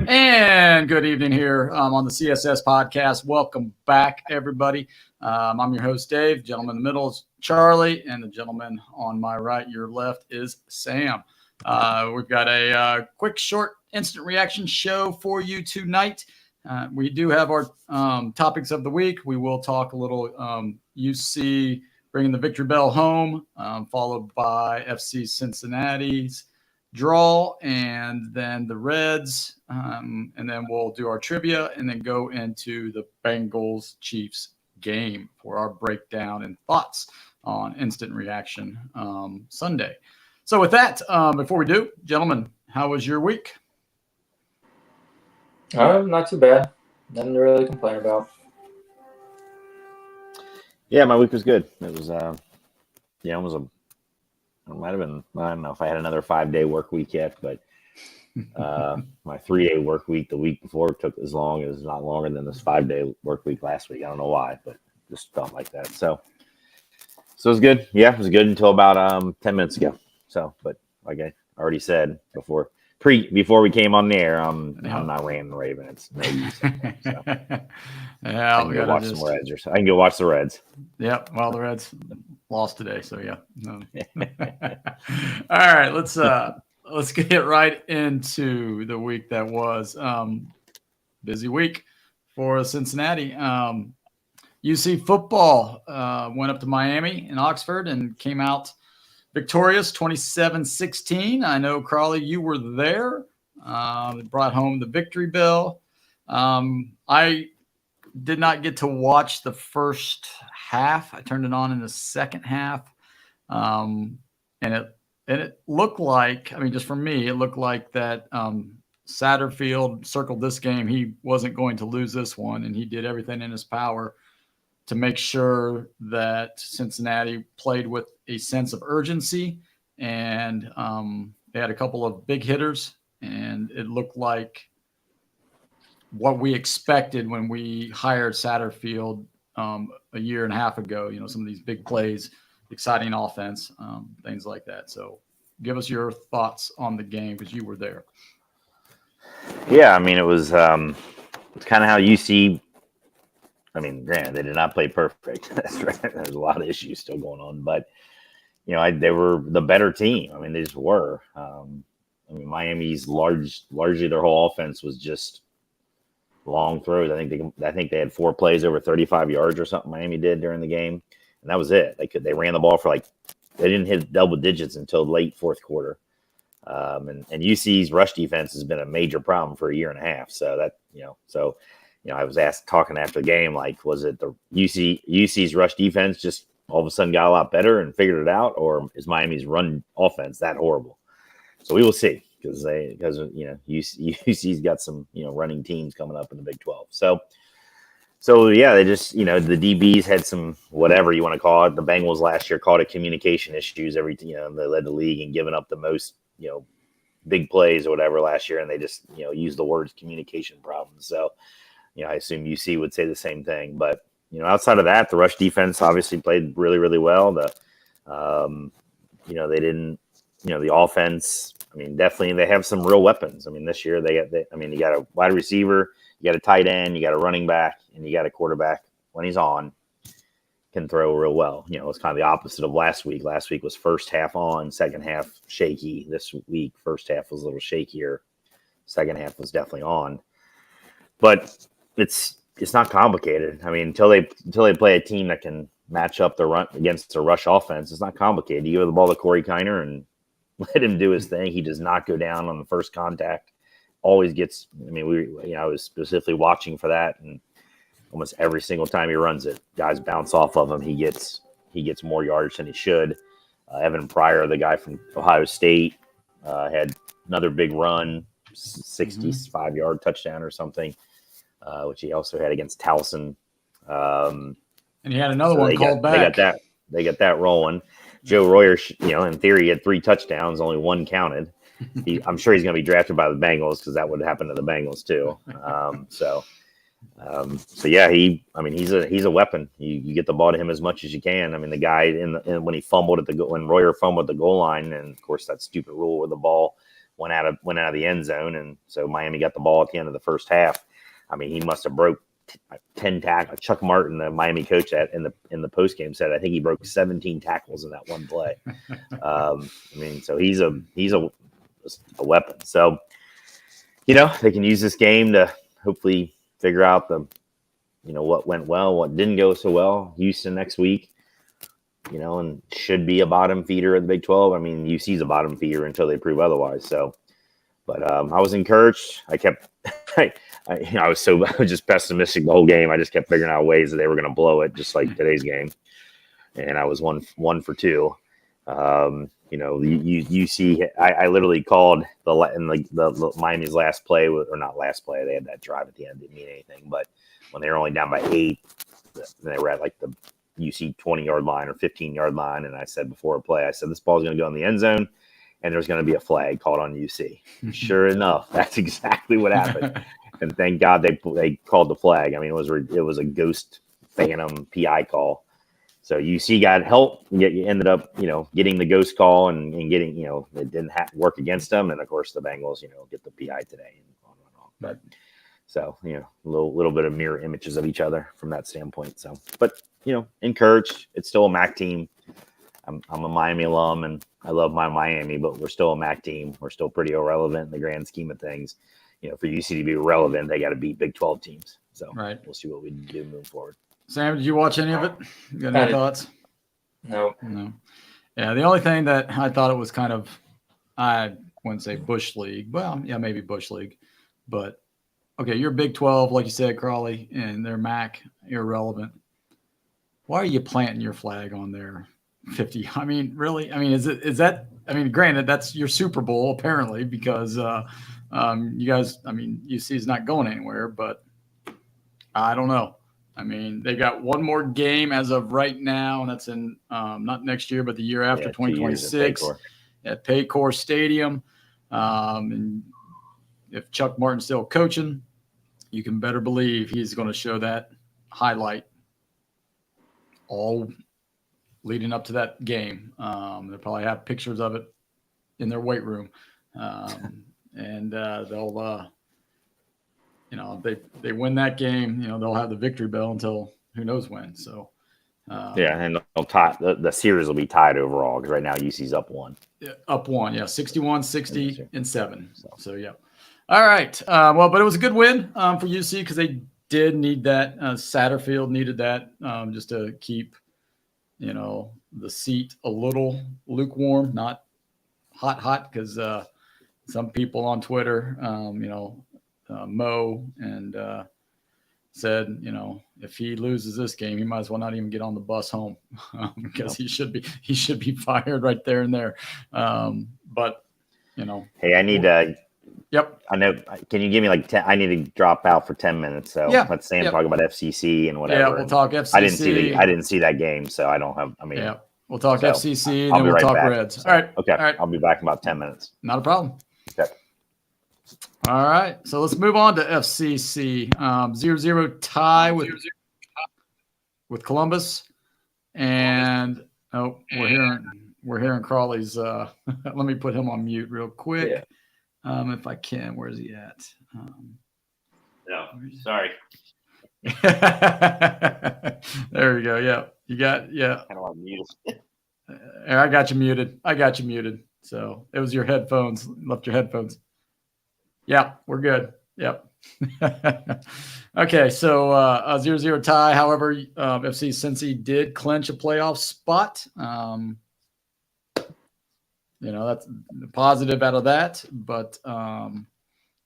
And good evening here on the CSS podcast. Welcome back, everybody. I'm your host, Dave. Gentleman in the middle is Charlie, and the gentleman on my right, your left, is Sam. We've got a quick, short, instant reaction show for you tonight. We do have our topics of the week. We will talk a little UC bringing the victory bell home, followed by FC Cincinnati's draw, and then the Reds, and then we'll do our trivia and then go into the Bengals Chiefs game for our breakdown and thoughts on instant reaction Sunday. So with that, before we do, gentlemen, how was your week? Not too bad. Nothing to really complain about. Yeah, my week was good. It was, it might have been, I don't know if I had another 5-day work week yet, but my 3-day work week the week before took as long as not longer than this 5-day work week last week. I don't know why, but just felt like that. So it was good. Yeah, it was good until about 10 minutes ago. So, but like I already said before we came on the air, I'm not Rand and Raven. It's no use. Anymore, so. Yeah, I can go watch some Reds, or so. I can go watch the Reds. Yep. Well, the Reds lost today, so yeah. No. All right, let's get right into the week that was. Busy week for Cincinnati. UC football went up to Miami and Oxford and came out victorious, 27-16. I know, Crawley, you were there. Brought home the victory bell. I did not get to watch the first half. I turned it on in the second half. And it looked like, I mean, just for me, it looked like that Satterfield circled this game. He wasn't going to lose this one, and he did everything in his power to make sure that Cincinnati played with a sense of urgency. And they had a couple of big hitters, and it looked like what we expected when we hired Satterfield a year and a half ago. You know, some of these big plays, exciting offense, things like that. So give us your thoughts on the game because you were there. Yeah, I mean, it was it's kind of how UC. I mean, granted, they did not play perfect. That's right. There's a lot of issues still going on, but you know, they were the better team. I mean, they just were. I mean, Miami's largely their whole offense was just long throws. I think they had 4 plays over 35 yards or something. Miami did during the game, and that was it. They ran the ball for they didn't hit double digits until late fourth quarter. And UC's rush defense has been a major problem for a year and a half. So that I was talking after the game, was it the UC's rush defense just all of a sudden got a lot better and figured it out, or is Miami's run offense that horrible? So we will see because UC's got some running teams coming up in the Big 12. So yeah, they just the DBs had some whatever you want to call it. The Bengals last year called it communication issues. They led the league in giving up the most big plays or whatever last year, and they just used the words communication problems. So I assume UC would say the same thing. But outside of that, the rush defense obviously played really, really well. They didn't. The offense. I mean, definitely they have some real weapons. I mean, this year you got a wide receiver, you got a tight end, you got a running back, and you got a quarterback when he's on can throw real well. It's kind of the opposite of last week. Last week was first half on, second half shaky. This week, first half was a little shakier. Second half was definitely on. But it's not complicated. I mean, until they play a team that can match up the run against a rush offense, it's not complicated. You give the ball to Corey Kiner and let him do his thing. He does not go down on the first contact. Always gets. I mean, I was specifically watching for that, and almost every single time he runs it, guys bounce off of him. He gets more yards than he should. Evan Pryor, the guy from Ohio State, had another big run, 65-yard touchdown or something, which he also had against Towson. And he had another one called back. They got that rolling. Joe Royer, in theory, he had 3 touchdowns, only 1 counted. I'm sure he's going to be drafted by the Bengals because that would happen to the Bengals too. So yeah, he's a weapon. You get the ball to him as much as you can. I mean, the guy when he fumbled when Royer fumbled at the goal line, and of course that stupid rule where the ball went out of the end zone, and so Miami got the ball at the end of the first half. I mean, he must have broke 10 tackles. Chuck Martin, the Miami coach, in the post game said I think he broke 17 tackles in that one play. I mean, so he's a weapon. So they can use this game to hopefully figure out what went well, what didn't go so well. Houston next week, and should be a bottom feeder of the Big 12. I mean, UC's a bottom feeder until they prove otherwise. So, but I was encouraged. I kept, I was just pessimistic the whole game. I just kept figuring out ways that they were going to blow it, just like today's game. And I was one for two. UC. I literally called the Miami's last play, or not last play. They had that drive at the end. Didn't mean anything, but when they were only down by 8, they were at like the UC 20-yard line or 15-yard line, and I said before a play, I said this ball is going to go in the end zone, and there's going to be a flag called on UC. Sure enough, that's exactly what happened. And thank God they called the flag. I mean, it was a ghost phantom PI call. So UC got help. You ended up, getting the ghost call and getting, it didn't work against them. And of course, the Bengals, get the PI today and on and on. But so, a little bit of mirror images of each other from that standpoint. So, but encouraged. It's still a MAC team. I'm a Miami alum, and I love my Miami, but we're still a MAC team. We're still pretty irrelevant in the grand scheme of things. For UC to be relevant, they got to beat Big 12 teams. So We'll see what we do moving forward. Sam, did you watch any of it? You got any thoughts? No. Yeah, the only thing that I thought it was kind of, I wouldn't say Bush League. Well, yeah, maybe Bush League. But, okay, you're Big 12, like you said, Crawley, and they're MAC, irrelevant. Why are you planting your flag on their 50? I mean, really? I mean, is that – I mean, granted, that's your Super Bowl, apparently, because you guys – I mean, UC is not going anywhere, but I don't know. I mean, they got one more game as of right now, and that's in not next year, but the year after, 2026, at Paycor Stadium. And if Chuck Martin's still coaching, you can better believe he's going to show that highlight all leading up to that game. They'll probably have pictures of it in their weight room, and they'll. They win that game, they'll have the victory bell until who knows when. So, and they'll tie the series will be tied overall because right now UC's up 1. Yeah, up 1, yeah, 61, 60, and 7. So yeah. All right. But it was a good win for UC because they did need that. Satterfield needed that just to keep, the seat a little lukewarm, not hot, because some people on Twitter, Mo and said, if he loses this game, he might as well not even get on the bus home because he should be fired right there and there. But hey, I need Yep. I know. Can you give me like 10? I need to drop out for 10 minutes. So let Sam talk about FCC and whatever. Yeah, we'll talk FCC. I didn't see that game, so I don't have. I mean, we'll talk FCC, and then we'll talk Reds. So, all right. Okay. All right. I'll be back in about 10 minutes. Not a problem. Okay. All right, so let's move on to FCC. 0-0 tie with Columbus, and we're hearing Crawley's. Let me put him on mute real quick, if I can. Where's he at? Sorry. There we go. Yeah, you got Kind of want to mute. I got you muted. So it was your headphones. Left your headphones. Yeah, we're good. Yep. Okay, so 0-0 tie. However, FC Cincy did clinch a playoff spot. That's the positive out of that. But,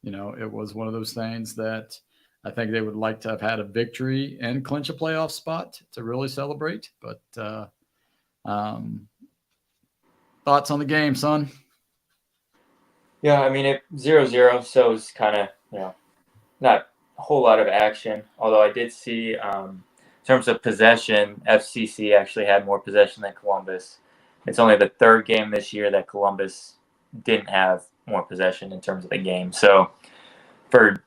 it was one of those things that I think they would like to have had a victory and clinch a playoff spot to really celebrate. But thoughts on the game, son? Yeah, I mean, 0-0, so it's kind of, not a whole lot of action. Although I did see, in terms of possession, FCC actually had more possession than Columbus. It's only the third game this year that Columbus didn't have more possession in terms of the game. So for,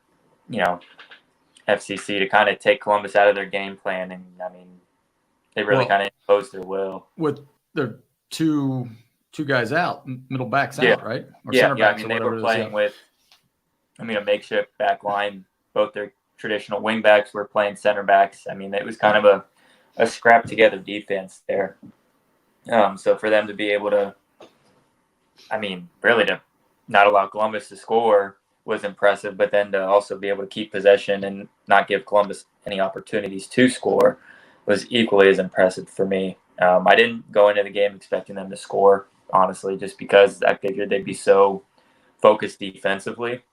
FCC to kind of take Columbus out of their game plan, and I mean, they really kind of imposed their will. With their two two guys out, middle backs Yeah. out, right? Or Yeah, center yeah. I backs mean, or they whatever were it is, playing yeah. with, a makeshift back line. Both their traditional wing backs were playing center backs. I mean, it was kind of a scrap together defense there. So for them to be able to, really to not allow Columbus to score was impressive, but then to also be able to keep possession and not give Columbus any opportunities to score was equally as impressive for me. I didn't go into the game expecting them to score, honestly, just because I figured they'd be so focused defensively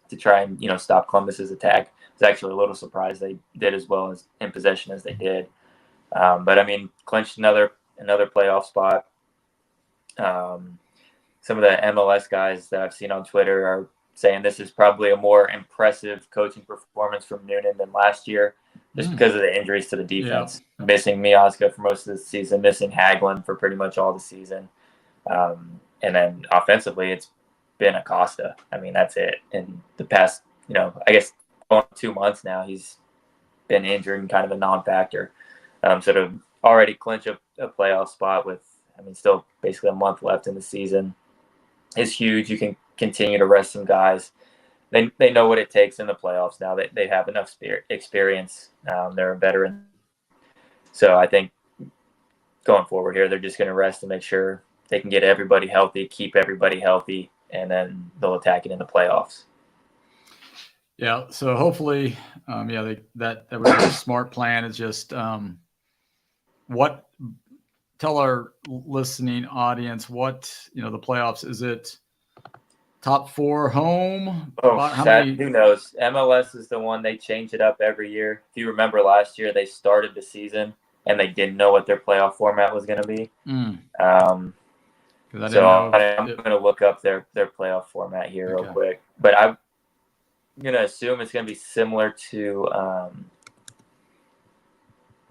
to try and stop Columbus's attack. I was actually a little surprised they did as well as in possession as they did. But clinched another playoff spot. Some of the MLS guys that I've seen on Twitter are saying this is probably a more impressive coaching performance from Noonan than last year, just because of the injuries to the defense. Yeah. Missing Miazga for most of the season, missing Hagelin for pretty much all the season. And then offensively, it's been Acosta. That's it. In the past, I guess going 2 months now, he's been injured and kind of a non-factor. So to already clinch a playoff spot with, still basically a month left in the season is huge. You can continue to rest some guys. They know what it takes in the playoffs now. They have enough experience. They're a veteran. So I think going forward here, they're just going to rest and make sure they can get everybody healthy, keep everybody healthy, and then they'll attack it in the playoffs. Yeah. So hopefully, that was a smart plan. It's just tell our listening audience what the playoffs, is it top 4 home? Who knows? MLS is the one, they change it up every year. If you remember last year, they started the season and they didn't know what their playoff format was going to be. I'm going to look up their playoff format here real quick. But I'm going to assume it's going to be similar to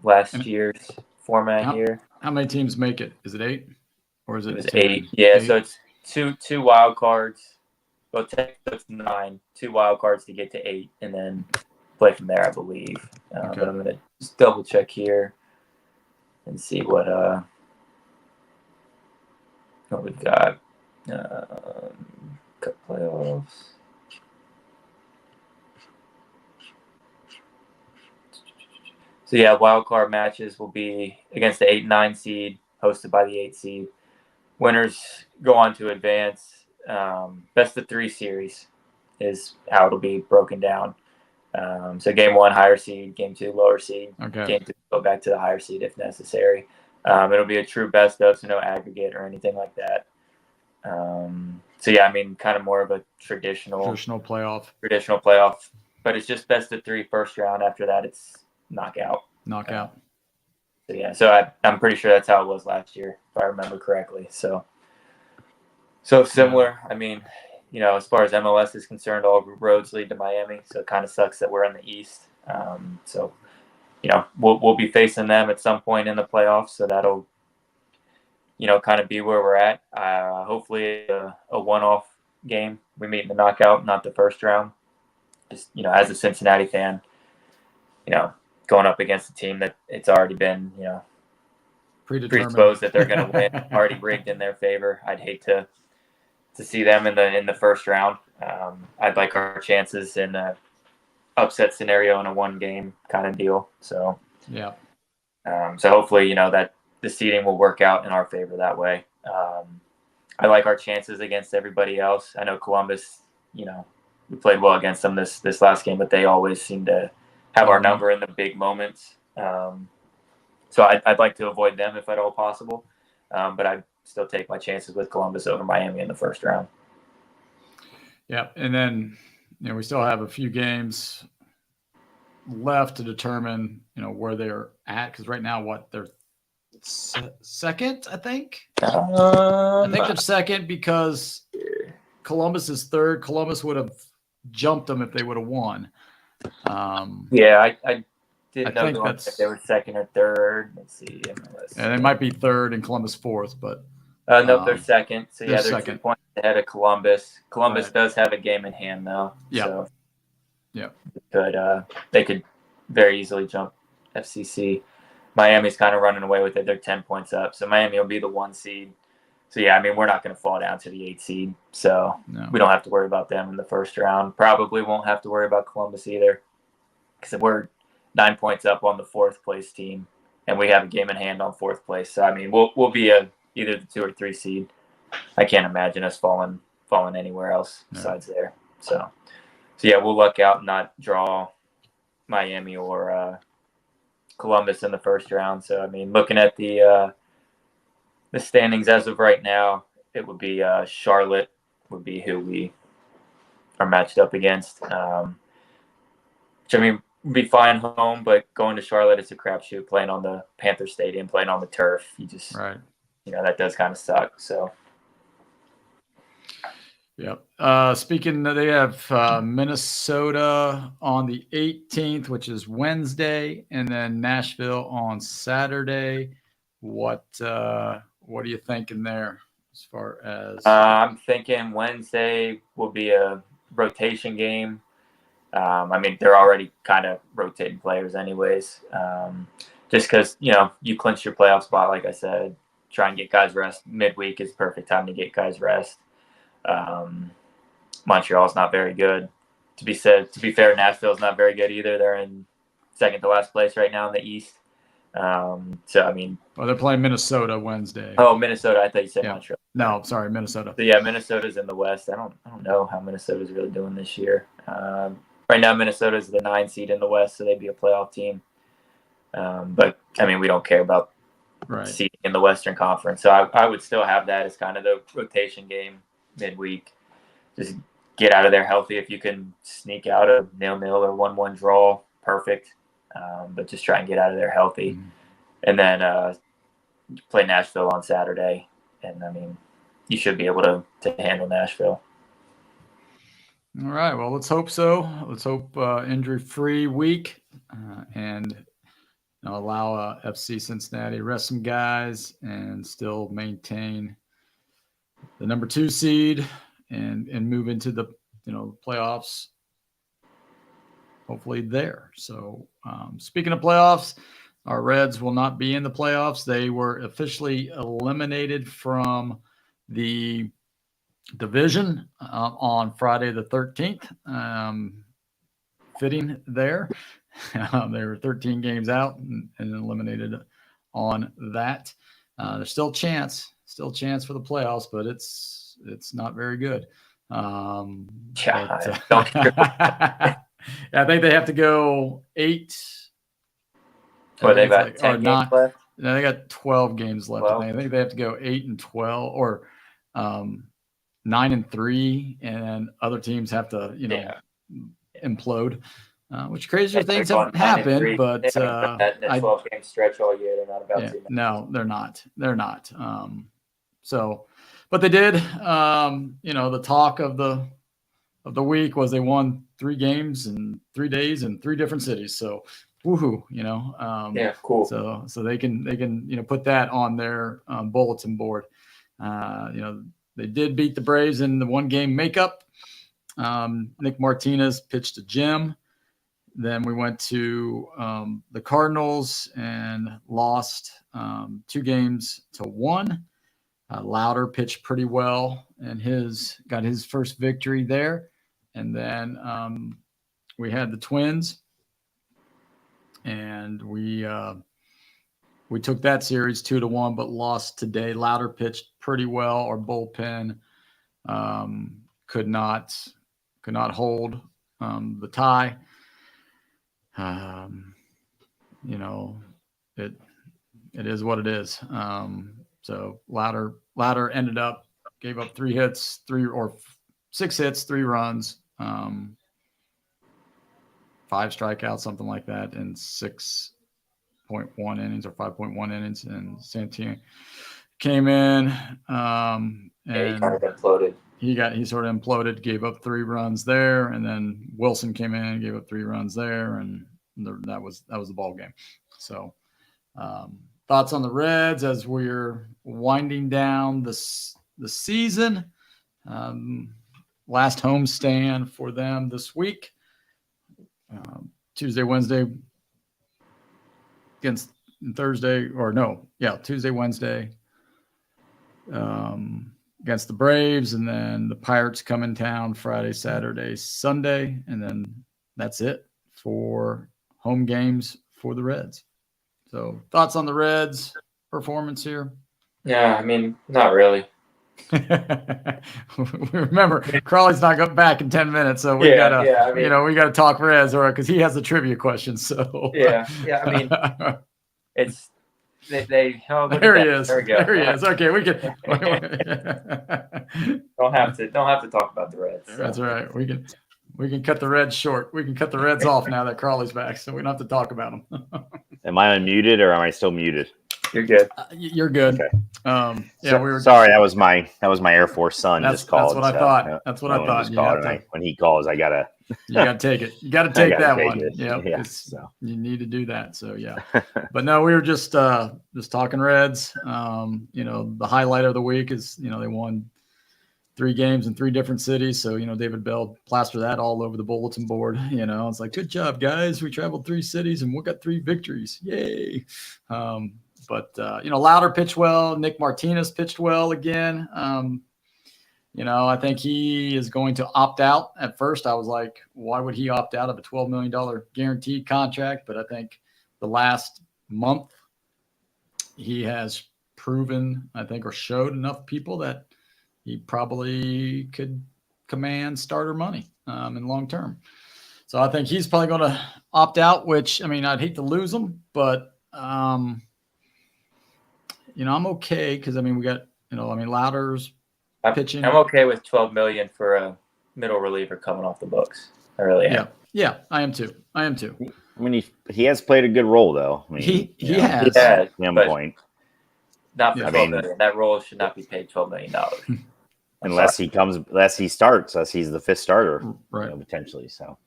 last year's format here. How many teams make it? Is it 8? Or is it? It was 8. Yeah, 8? So it's two wild cards. Well, technically it's 9. 2 wild cards to get to 8, and then play from there, I believe. But I'm going to just double check here and see what we've got. Cup playoffs. So yeah, wild card matches will be against the 8 and 9 seed, hosted by the 8 seed. Winners go on to advance. Best of 3 series is how it'll be broken down. So game 1, higher seed. Game 2, lower seed. Game 2, go back to the higher seed if necessary. It'll be a true best of, so no aggregate or anything like that. So yeah, kind of more of a traditional playoff. But it's just best of 3 first round. After that, it's knockout. So yeah, so I'm pretty sure that's how it was last year, if I remember correctly. So similar. As far as MLS is concerned, all roads lead to Miami. So it kind of sucks that we're in the East. So we'll be facing them at some point in the playoffs. So that'll kind of be where we're at. Hopefully a one-off game. We meet in the knockout, not the first round. Just as a Cincinnati fan, going up against a team that it's already been predisposed that they're going to win, already rigged in their favor. I'd hate to see them in the first round. I'd like our chances in a upset scenario in a 1-game kind of deal. So yeah. So hopefully that the seeding will work out in our favor that way. I like our chances against everybody else. I know Columbus, we played well against them this last game, but they always seem to have our number in the big moments. So I'd like to avoid them if at all possible. But I'd still take my chances with Columbus over Miami in the first round. Yeah. And then, we still have a few games left to determine, where they're at. Because right now, they're second, I think. I think they're second because Columbus is third. Columbus would have jumped them if they would have won. I didn't know if they were second or third. Let's see. And they might be third and Columbus fourth, but no, they're second. So they're second. 2 points ahead of Columbus. Columbus does have a game in hand though. Yeah. So yeah. They could very easily jump FCC. Miami's kind of running away with it. They're 10 points up. So Miami will be the 1 seed. yeah, I mean, we're not going to fall down to the 8th seed, so No. we don't have to worry about them in the first round. Probably won't have to worry about Columbus either, because we're 9 points up on the 4th place team, and we have a game in hand on 4th place. So I mean, we'll be either the 2 or 3 seed. I can't imagine us falling anywhere else besides there. So yeah, we'll luck out and not draw Miami or Columbus in the first round. So I mean, looking at the standings as of right now, it would be Charlotte would be who we are matched up against. Which I mean, would be fine home, but going to Charlotte, it's a crapshoot. Playing on the Panther Stadium, playing on the turf, you just that does kind of suck. So. Yep. Speaking, they have Minnesota on the 18th, which is Wednesday, and then Nashville on Saturday. What are you thinking there as far as? I'm thinking Wednesday will be a rotation game. I mean, they're already kind of rotating players anyways. Just because, you clinch your playoff spot, like I said, try and get guys rest. Midweek is perfect time to get guys rest. Montreal's not very good. To be fair, Nashville's not very good either. They're in second to last place right now in the East. So I mean, they're playing Minnesota Wednesday. Oh, Minnesota! I thought you said Montreal. No, sorry, Minnesota. So yeah, Minnesota's in the West. I don't know how Minnesota's really doing this year. Right now, Minnesota's the 9 seed in the West, so they'd be a playoff team. But I mean, we don't care about seeding in the Western Conference, so I would still have that as kind of the rotation game midweek. Just get out of there healthy. If you can sneak out a 0-0 or 1-1 draw, perfect. But just try and get out of there healthy. Mm-hmm. And then play Nashville on Saturday. And, I mean, you should be able to handle Nashville. All right. Well, let's hope so. Let's hope injury-free week and allow FC Cincinnati to rest some guys and still maintain the number 2 seed and move into the playoffs. Hopefully there. So speaking of playoffs, our Reds will not be in the playoffs. They were officially eliminated from the division on Friday the 13th. Fitting there. They were 13 games out and eliminated on that. There's still chance for the playoffs, but it's not very good. I think they have to go 8. Well, they've got 10 games left. No, they got 12 games left. 12? I think they have to go 8 and 12 or 9 and 3, and other teams have to, implode. Which crazier things have happened, but that 12-game stretch all year, they're not about to. No, they're not. They're not. But they did. The talk of the week was they won 3 games in 3 days in 3 different cities. So, woohoo! Cool. So they can put that on their bulletin board. They did beat the Braves in the 1-game makeup. Nick Martinez pitched a gem. Then we went to the Cardinals and lost 2 games to 1. Louder pitched pretty well and got his first victory there. And then we had the Twins, and we took that series 2-1, but lost today. Louder pitched pretty well. Our bullpen could not hold the tie. It is what it is. So Louder ended up gave up 6 hits, 3 runs, 5 strikeouts, something like that, in 6.1 innings or 5.1 innings. And Santino came in, and he kind of imploded. He sort of imploded, gave up 3 runs there, and then Wilson came in, gave up 3 runs there, and that was the ball game. So, thoughts on the Reds as we're winding down the season. Last homestand for them this week. Tuesday, Wednesday against Thursday, or no, yeah, Tuesday, Wednesday. against the Braves, and then the Pirates come in town Friday, Saturday, Sunday, and then that's it for home games for the Reds. So thoughts on the Reds performance here? Yeah, I mean, not really. Remember, Crawley's not back in 10 minutes, so we gotta, we gotta talk Reds, or because he has the trivia question. So yeah. I mean, it's they. Oh, look there at he that. is. There we go. There he is. Okay, we can. don't have to talk about the Reds. So. That's right. We can cut the Reds short. We can cut the Reds off now that Crawley's back, so we don't have to talk about them. Am I unmuted or am I still muted? You're good. You're good. Okay. We were sorry. That was my Air Force son just called. That's what I thought. That's what I thought. When he calls, I gotta. You gotta take it. You gotta take that one. Yeah. So. You need to do that. So yeah. But no, we were just talking Reds. The highlight of the week is they won 3 games in 3 different cities. So David Bell plastered that all over the bulletin board. It's like, good job, guys. We traveled 3 cities and we got 3 victories. Yay. But Louder pitched well. Nick Martinez pitched well again. I think he is going to opt out. At first, I was like, why would he opt out of a $12 million guaranteed contract? But I think the last month he has proven, or showed enough people that he probably could command starter money in long term. So I think he's probably going to opt out, which, I'd hate to lose him, but I'm okay because we got Louder's pitching. I'm okay with $12 million for a middle reliever coming off the books. I really am. Yeah, I am too. He has played a good role though. He has. At one point. Not for $12 million. That role should not be paid $12 million. unless he starts, as he's the 5th starter, right? Potentially. So,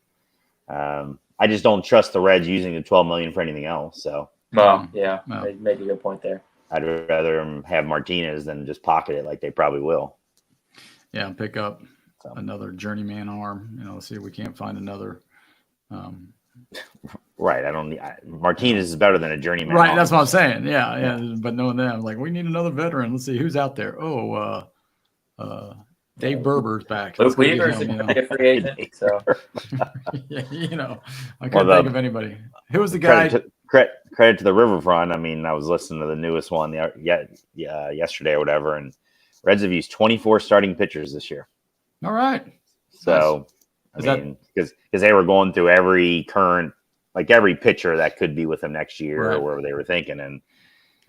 I just don't trust the Reds using the $12 million for anything else. So, they make a good point there. I'd rather have Martinez than just pocket it like they probably will. Yeah, pick up another journeyman arm. Let's see if we can't find another. Right. Martinez is better than a journeyman. Right. arm. That's what I'm saying. Yeah. But knowing that, I'm like, we need another veteran. Let's see who's out there. Dave Berber's back. Luke Weaver's a free agent. So, I couldn't think of anybody. Who was the guy? Credit to the Riverfront. I was listening to the newest one yesterday or whatever, and Reds have used 24 starting pitchers this year. All right. So, because they were going through every pitcher that could be with them next year or wherever they were thinking, and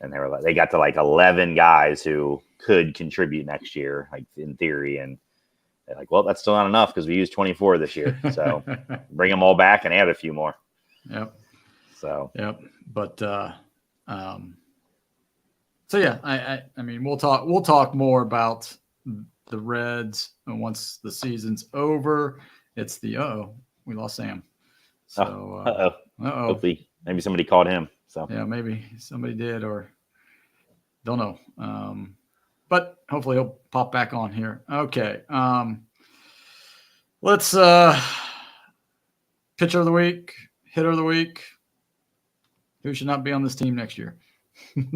they were they got to 11 guys who could contribute next year, in theory, and they're like, well, that's still not enough because we used 24 this year, so bring them all back and add a few more. Yep. So but we'll talk more about the Reds, and once the season's over. It's we lost Sam. So hopefully maybe somebody called him. So yeah, maybe somebody did, or don't know. But hopefully he'll pop back on here. Okay. Let's pitcher of the week, hitter of the week. Who should not be on this team next year?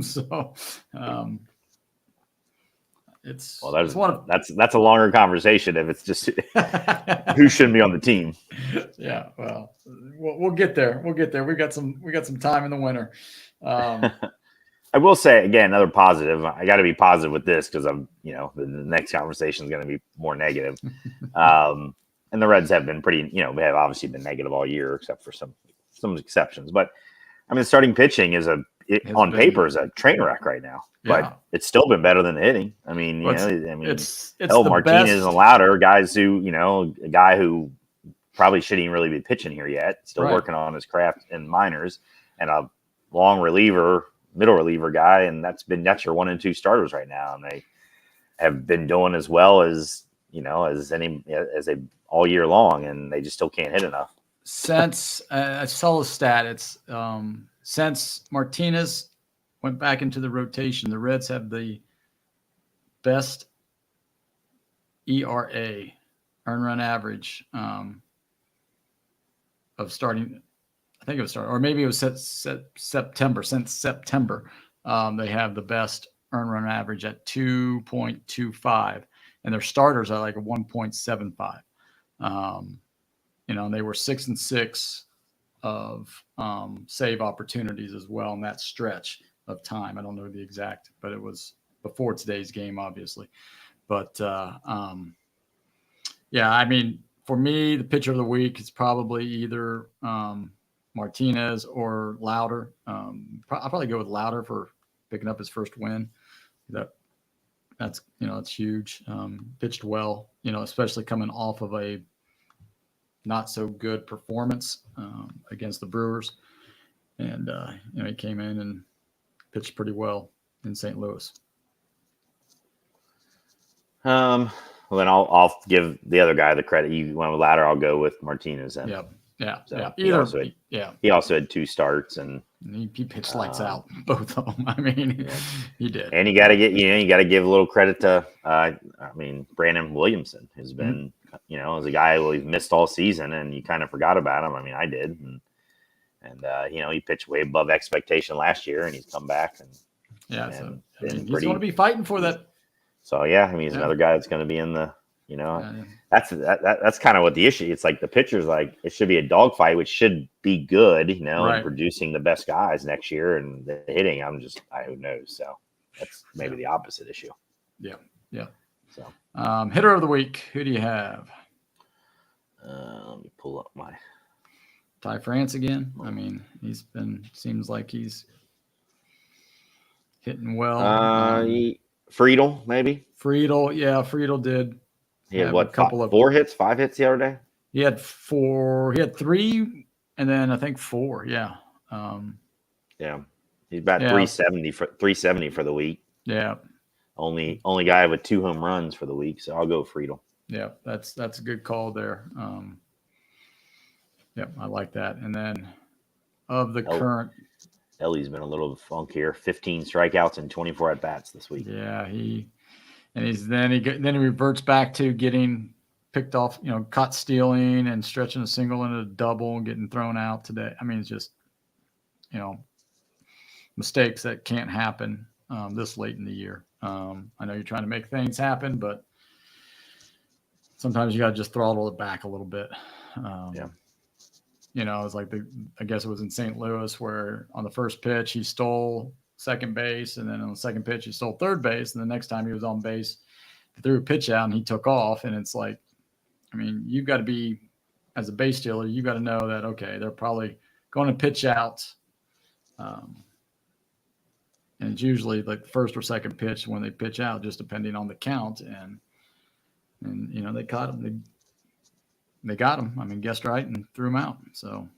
So that's a longer conversation if it's just who shouldn't be on the team. Yeah, well, we'll get there. We got some time in the winter. I will say again, another positive. I got to be positive with this because I'm, the next conversation is going to be more negative. And the Reds have been pretty, they have obviously been negative all year, except for some exceptions. But the starting pitching is on paper is a train wreck right now, but it's still been better than the hitting. It's Martinez best. And Louder, guys who, a guy who probably shouldn't even really be pitching here yet, still working on his craft in minors, and a long middle reliever guy, and that's your 1 and 2 starters right now, and they have been doing as well as as they all year long, and they just still can't hit enough. Since I saw the stat, it's since Martinez went back into the rotation, the Reds have the best ERA, earn run average, of starting. I think it was starting, or maybe it was September. Since September, they have the best earned run average at 2.25, and their starters are like a 1.75. And they were 6-6 of save opportunities as well in that stretch of time. I don't know the exact, but it was before today's game, obviously. But yeah, I mean, for me, the pitcher of the week is probably either Martinez or Louder. I'll probably go with Louder for picking up his first win. That's huge. Pitched well, especially coming off of a not so good performance against the Brewers, and he came in and pitched pretty well in St. Louis. Well, then I'll give the other guy the credit. You went with Ladder. I'll go with Martinez. Then. Yep. Yeah. So yeah. He also had 2 starts, and he pitched lights out, both of them. I mean, he did. And you got to give a little credit to, Brandon Williamson, who's been, as a guy who we've missed all season, and you kind of forgot about him. I mean, I did, and he pitched way above expectation last year, and he's come back and he's going to be fighting for that. So he's another guy that's going to be in the, that's kind of what the issue. It's like the pitcher's like it should be a dogfight, which should be good, and producing the best guys next year, and the hitting. Who knows? So that's maybe the opposite issue. Yeah. So hitter of the week, who do you have? Let me pull up my Ty France again. I mean, seems like he's hitting well. Friedel, maybe. Friedel did. He had 4 hits, 5 hits the other day? He had 4. He had 3, and then I think 4. Yeah. He's about 370 for the week. Yeah. Only guy with 2 home runs for the week, so I'll go Friedel. Yeah, that's a good call there. I like that. And then of the current, Ellie's been a little funk here. 15 strikeouts and 24 at bats this week. Yeah, he reverts back to getting picked off, caught stealing and stretching a single into a double and getting thrown out today. I mean, it's just, mistakes that can't happen this late in the year. I know you're trying to make things happen, but sometimes you got to just throttle it back a little bit. It's like I guess it was in St. Louis where on the first pitch he stole second base, and then on the second pitch he stole third base, and the next time he was on base, he threw a pitch out and he took off. And it's like, I mean, you've got to be, as a base stealer, you got to know that they're probably going to pitch out, and it's usually like the first or second pitch when they pitch out, just depending on the count. And they caught him. They got him. I mean, guessed right and threw him out. So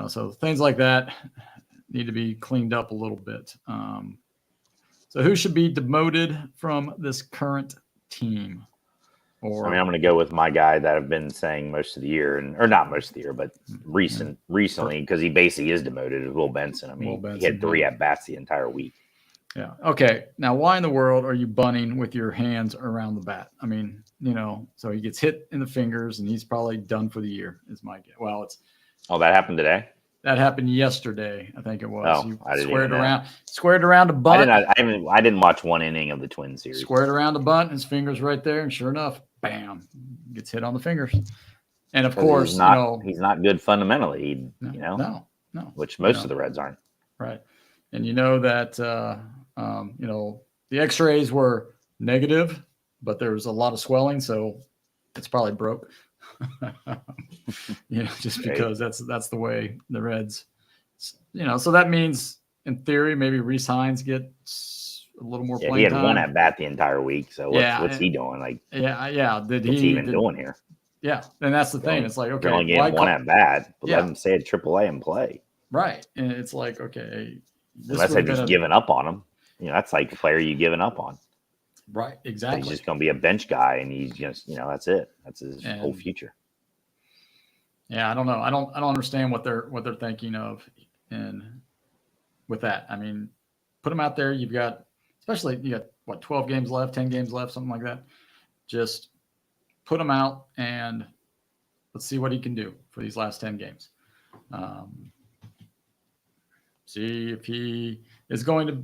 so things like that need to be cleaned up a little bit. So who should be demoted from this current team? I'm going to go with my guy that I've been saying most of the year, or not most of the year, but recently, because he basically is demoted, is Will Benson. I mean, he had 3 at-bats the entire week. Yeah. Okay. Now, why in the world are you bunting with your hands around the bat? I mean, so he gets hit in the fingers, and he's probably done for the year, is my guess. Well, that happened today? That happened yesterday, I think it was. Oh, I didn't squared around a bunt. I didn't watch one inning of the Twins series. Squared around a bunt, his fingers right there, and sure enough, bam, gets hit on the fingers. And of course, he's not good fundamentally. No, which most of the Reds aren't. Right, and that the X-rays were negative, but there was a lot of swelling, so it's probably broke. Just because that's the way the Reds, so that means in theory maybe Rhys Hines gets a little more playing time. He had 1 at bat the entire week, so what's he doing? Like, what's he even doing here? Yeah, and that's the thing. It's like, okay, you're only getting 1 at bat, but let him stay at AAA and play. Right, and it's like, okay, unless they've just given up on him. That's like a player you giving up on. Right, exactly. He's just going to be a bench guy, and he's just, that's it. That's his whole future. Yeah, I don't know. I don't understand what they're thinking of, and with that, I mean, put him out there. You got 12 games left, 10 games left, something like that. Just put him out and let's see what he can do for these last 10 games. See if he is going to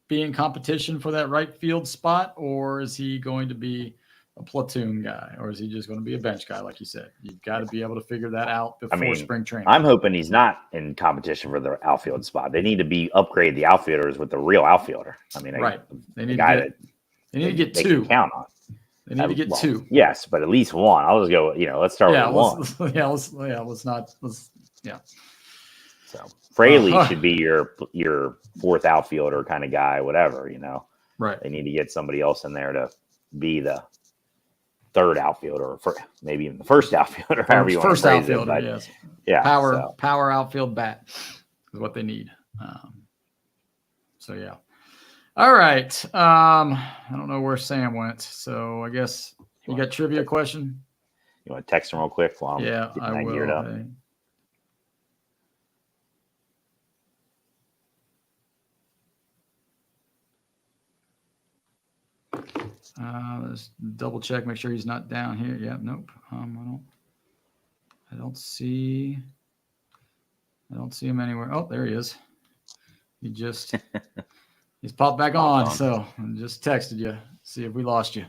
be in competition for that right field spot, or is he going to be a platoon guy, or is he just going to be a bench guy, like you said? You've got to be able to figure that out before spring training. I'm hoping he's not in competition for the outfield spot. They need to upgrade the outfielders with the real outfielder. I mean, right? They need guy to get they two. Can count on. They need to get two. Yes, but at least one. I'll just go. Let's start with one. So Fraley should be your fourth outfielder kind of guy, whatever. Right. They need to get somebody else in there to be the third outfielder, or maybe even the first outfielder, however you want to phrase it. But, yes. Yeah. Power outfield bat is what they need. So yeah. All right. I don't know where Sam went, so I guess you got trivia question. You want to text him real quick while I'm getting I will. geared up? Hey. Let's double check, make sure he's not down here. Yeah, nope. I don't see him anywhere. Oh, there he is. He's popped back on. So I just texted you, see if we lost you.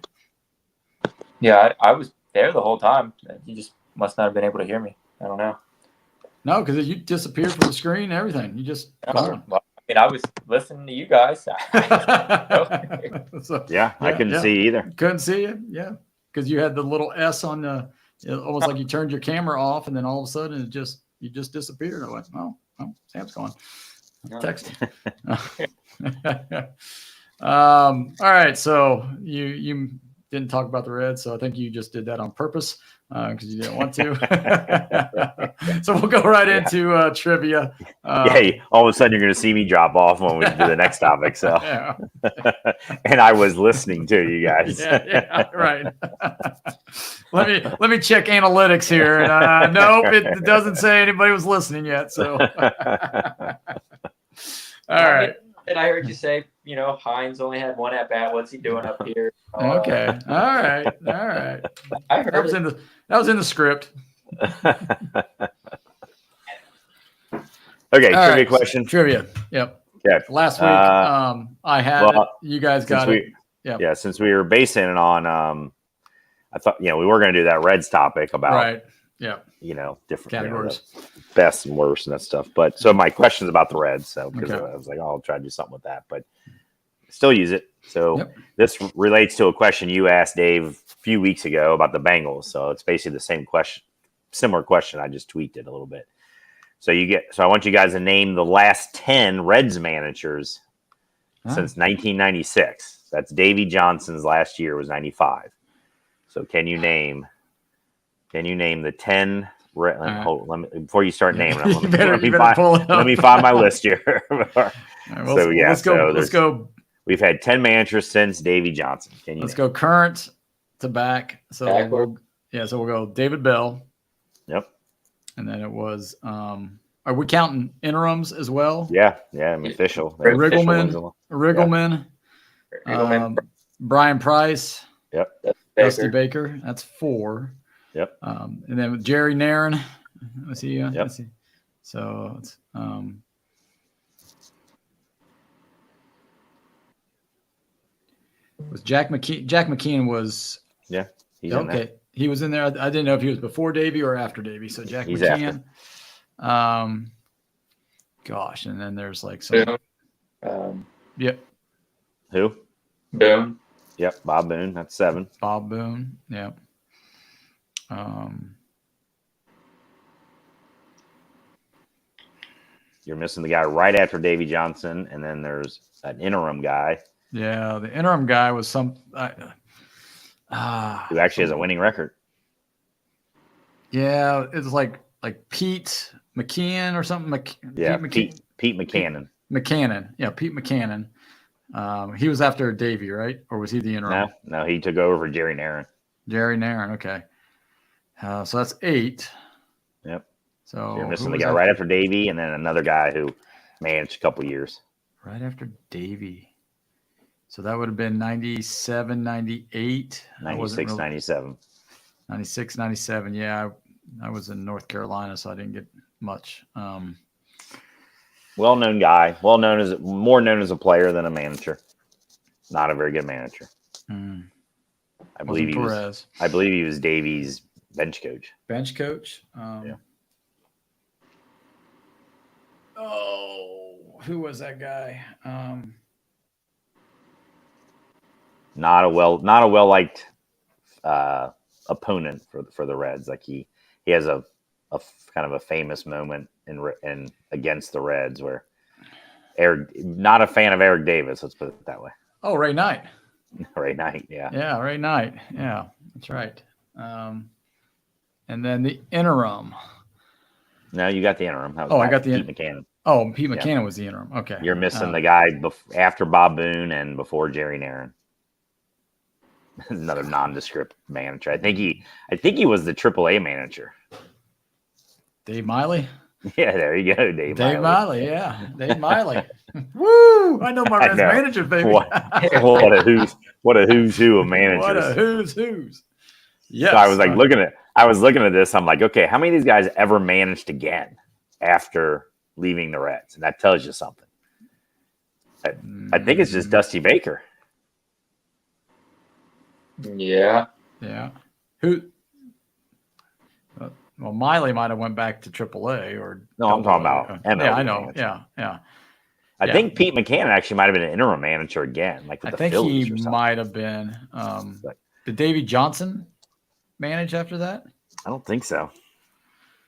Yeah, I was there the whole time. You just must not have been able to hear me. I don't know. No, because you disappeared from the screen and everything. You just gone. Well, I was listening to you guys. So, I couldn't see either. Couldn't see you? Yeah. Because you had the little S on the, almost like you turned your camera off, and then all of a sudden you just disappeared. I went, oh, Sam's gone. Text him. All right. So you didn't talk about the Reds, so I think you just did that on purpose because you didn't want to. So we'll go right into trivia. All of a sudden you're going to see me drop off when we do the next topic. So, and I was listening to you guys. Right. Let me check analytics here. And, nope, it doesn't say anybody was listening yet. So, all right. And I heard you say, Hines only had one at bat. What's he doing up here? Okay. All right. I heard that was in the script. Okay. Trivia question. Trivia. Yep. Okay. Last week, I had it. You guys got it. Yeah. Since we were basing it on, I thought, we were going to do that Reds topic about, right. Yeah. Different categories, best and worst and that stuff. But so my question's about the Reds. So because I was like, I'll try to do something with that, but still use it. So this relates to a question you asked Dave a few weeks ago about the Bengals. So it's basically the same question, similar question. I just tweaked it a little bit. So I want you guys to name the last 10 Reds managers since 1996. That's Davey Johnson's last year was 95. So can you name the 10? Before you start naming them, let me find my list here. Let's go. We've had 10 managers since Davey Johnson. Let's go current to back. So we'll go David Bell. Yep. And then it was are we counting interims as well? Yeah, official. Riggleman. Brian Price. Yep. Dusty Baker. That's 4. Yep. And then with Jerry Nairn. Let's see. Yep. Let's see. So it's was Jack McKeon. Jack McKeon was he's in there. He was in there. I didn't know if he was before Davey or after Davey. So Jack McKeon. After. Gosh, and then there's like some. Yep. Who? Boone. Yep, Bob Boone. That's 7. Bob Boone. Yep. You're missing the guy right after Davey Johnson, and then there's an interim guy. Yeah, the interim guy was who actually has a winning record. Yeah, it's like Pete McKeon or something. Pete McCannon. McCannon. Yeah, Pete McCannon. He was after Davey, right? Or was he the interim? No, he took over for Jerry Nairn. Jerry Nairn, okay. So that's 8. Yep. So you're missing the guy right after Davey, and then another guy who managed a couple years. Right after Davey. So that would have been 97, 98. 96, 97. 96, 97. Yeah, I was in North Carolina, so I didn't get much. Well-known guy. More known as a player than a manager. Not a very good manager. I believe he was Davies' bench coach. Bench coach. Yeah. Oh, who was that guy? Not a well liked opponent for the Reds. Like he has a kind of a famous moment in against the Reds where not a fan of Eric Davis. Let's put it that way. Oh, Ray Knight. Ray Knight, yeah. Yeah, Ray Knight. Yeah, that's right. And then the interim. No, you got the interim. I got the Pete McCannon. Oh, Pete McCannon was the interim. Okay. You're missing the guy after Bob Boone and before Jerry Narron. Another nondescript manager. I think he was the AAA manager. Dave Miley. Yeah, there you go, Dave Miley. Yeah, Dave Miley. Woo! I know my Reds manager, baby. What a who's who of managers. What a who's. Yes. So I was looking at this. I'm like, okay, how many of these guys ever managed again after leaving the Reds? And that tells you something. I think it's just Dusty Baker. Yeah. Who? Well, Miley might have went back to AAA or. No, I'm talking about MLB. Yeah, I know. Manager. Yeah. I think Pete McCannon actually might have been an interim manager again, like with the Phillies or something. Might have been. Did Davey Johnson manage after that? I don't think so.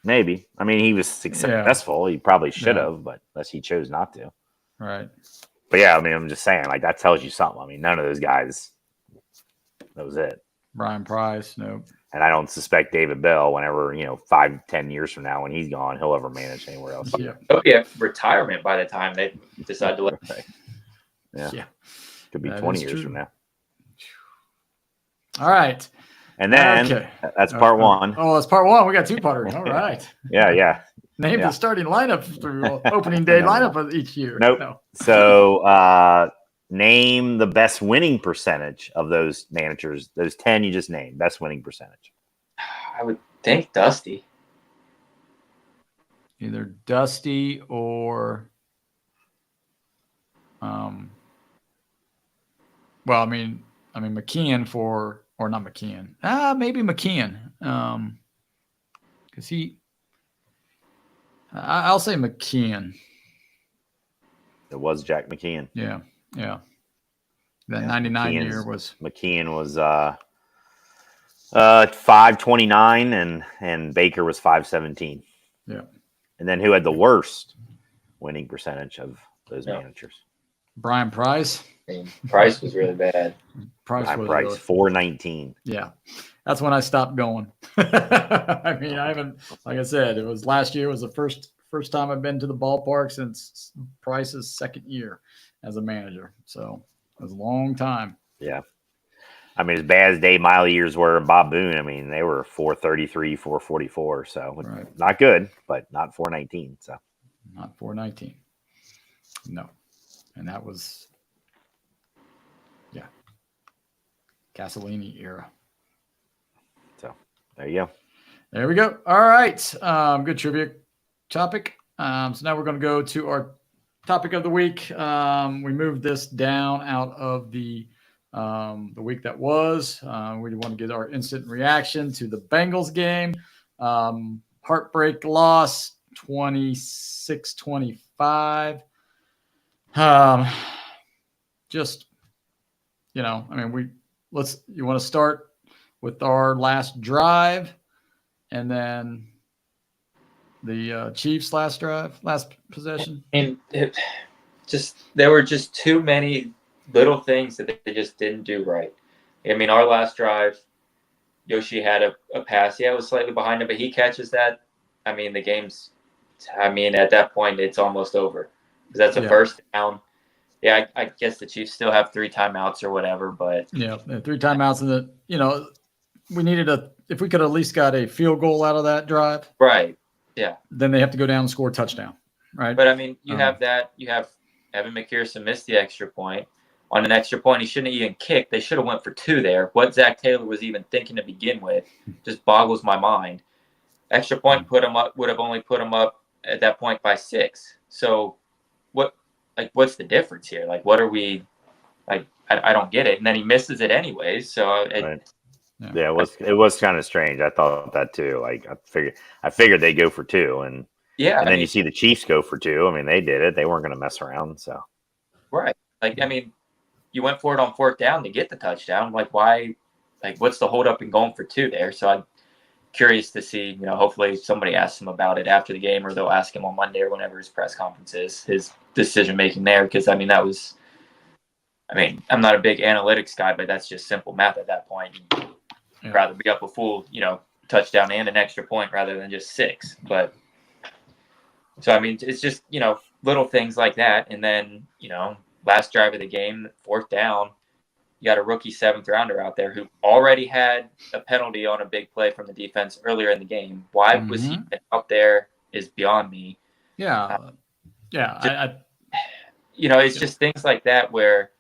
Maybe. I mean, he was successful. He probably should have, but unless he chose not to. Right. But yeah, I mean, I'm just saying, like that tells you something. I mean, none of those guys. That was it. Brian Price, nope. And I don't suspect David Bell, whenever, 5-10 years from now, when he's gone, he'll ever manage anywhere else. Yeah. He'll be at retirement by the time they decide to let him. Yeah. Could be 20 years from now. All right. And then that's part one. Oh, that's part one. We got two-parters. All right. Yeah. Name the starting lineup through opening day lineup of each year. Nope. No. So name the best winning percentage of those managers. Those 10 you just named. Best winning percentage. I would think Dusty. Either Dusty or well, I mean McKeon or not McKeon. Maybe McKeon. Because I'll say McKeon. It was Jack McKeon. Yeah. That 99 year was McKeon was 529 and Baker was 517. Yeah. And then who had the worst winning percentage of those managers? Brian Price. Price was really bad. Price 419. Yeah. That's when I stopped going. I mean, I haven't, like I said, it was last year was the first time I've been to the ballpark since Price's second year as a manager. So it was a long time. Yeah. I mean, as bad as Dave Miley years were and Bob Boone, I mean, they were 433, 444. So not good, but not 419. So not 419. No. And that was, Castellini era. So there you go. There we go. All right. Good trivia topic. So now we're going to go to our topic of the week. We moved this down out of the week that was. We want to get our instant reaction to the Bengals game. Heartbreak loss, 26-25. Just, you want to start with our last drive and then the Chiefs' last possession? And there were just too many little things that they just didn't do right. I mean, our last drive, Yoshi had a pass. Yeah, it was slightly behind him, but he catches that. I mean, the game's – at that point, it's almost over because that's a first down. Yeah, I guess the Chiefs still have 3 timeouts or whatever, but – Yeah, 3 timeouts. And, we needed if we could at least got a field goal out of that drive. Right, yeah. Then they have to go down and score a touchdown, right? But, I mean, you have that. You have Evan McPherson missed the extra point. On an extra point, he shouldn't have even kicked. They should have went for 2 there. What Zach Taylor was even thinking to begin with just boggles my mind. Extra point would have only put him up at that point by 6. So like, what's the difference here? Like, what are we like? I don't get it. And then he misses it anyways. So Right. Yeah, it was kind of strange. I thought that too. Like I figured they'd go for 2, and then you see the Chiefs go for 2. I mean, they did it. They weren't going to mess around. So right. Like, I mean, you went for it on 4th down to get the touchdown. Like, why? Like, what's the holdup in going for 2 there? So I'm curious to see. You know, hopefully somebody asks him about it after the game, or they'll ask him on Monday or whenever his press conference is, his decision making there. Because I mean, I'm not a big analytics guy, but that's just simple math at that point. You'd rather be up a full, touchdown and an extra point rather than just 6. But so, I mean, it's just, little things like that. And then, last drive of the game, 4th down, you got a rookie 7th rounder out there who already had a penalty on a big play from the defense earlier in the game. Why was he out there is beyond me. Yeah. It's just things like that where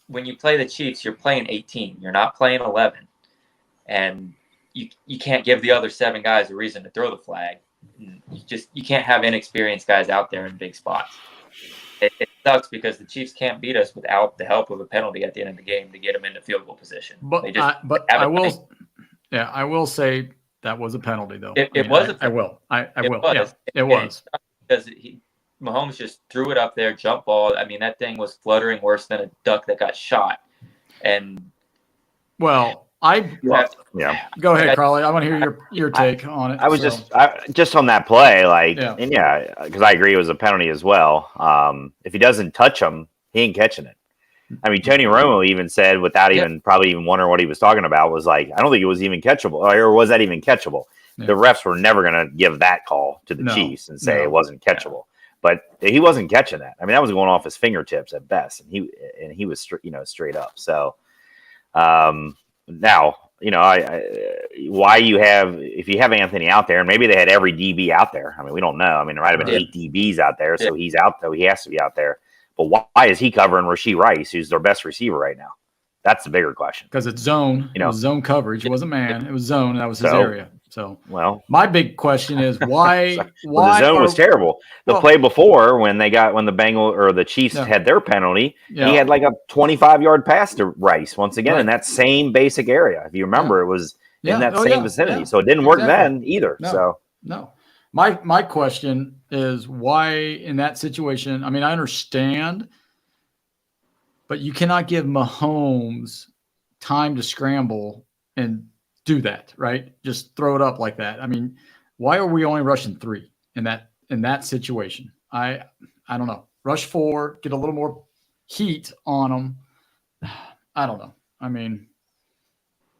when you play the Chiefs, you're playing 18. You're not playing 11. And you can't give the other 7 guys a reason to throw the flag. You can't have inexperienced guys out there in big spots. It sucks because the Chiefs can't beat us without the help of a penalty at the end of the game to get them into field goal position. But I will say that was a penalty though. It was a penalty. I will. Yeah, it was. Because Mahomes just threw it up there, jump ball. I mean, that thing was fluttering worse than a duck that got shot. And go ahead, Carly. I want to hear your take on it. I was just on that play, because I agree it was a penalty as well. If he doesn't touch him, he ain't catching it. I mean, Tony Romo even said, without probably even wondering what he was talking about, was like, I don't think it was even catchable, or was that even catchable? Yeah. The refs were never going to give that call to the Chiefs and say it wasn't catchable. But he wasn't catching that. I mean, that was going off his fingertips at best, and he was straight up. So now, if you have Anthony out there, and maybe they had every DB out there. I mean, we don't know. I mean, there might have been 8 DBs out there, so he's out though. He has to be out there. But why is he covering Rashee Rice, who's their best receiver right now? That's the bigger question. Because it's zone. It was zone coverage. It wasn't man. It was zone. And that was his area. So, my big question is why? The zone was terrible. The play before, when the Bengals or the Chiefs had their penalty, he had like a 25-yard pass to Rice once again in that same basic area. If you remember, it was in that same vicinity. So it didn't work then either. No. My question is why in that situation? I mean, I understand, but you cannot give Mahomes time to scramble and do that, right? Just throw it up like that. I mean, why are we only rushing 3 in that situation? I don't know. Rush 4, get a little more heat on them. I don't know. I mean,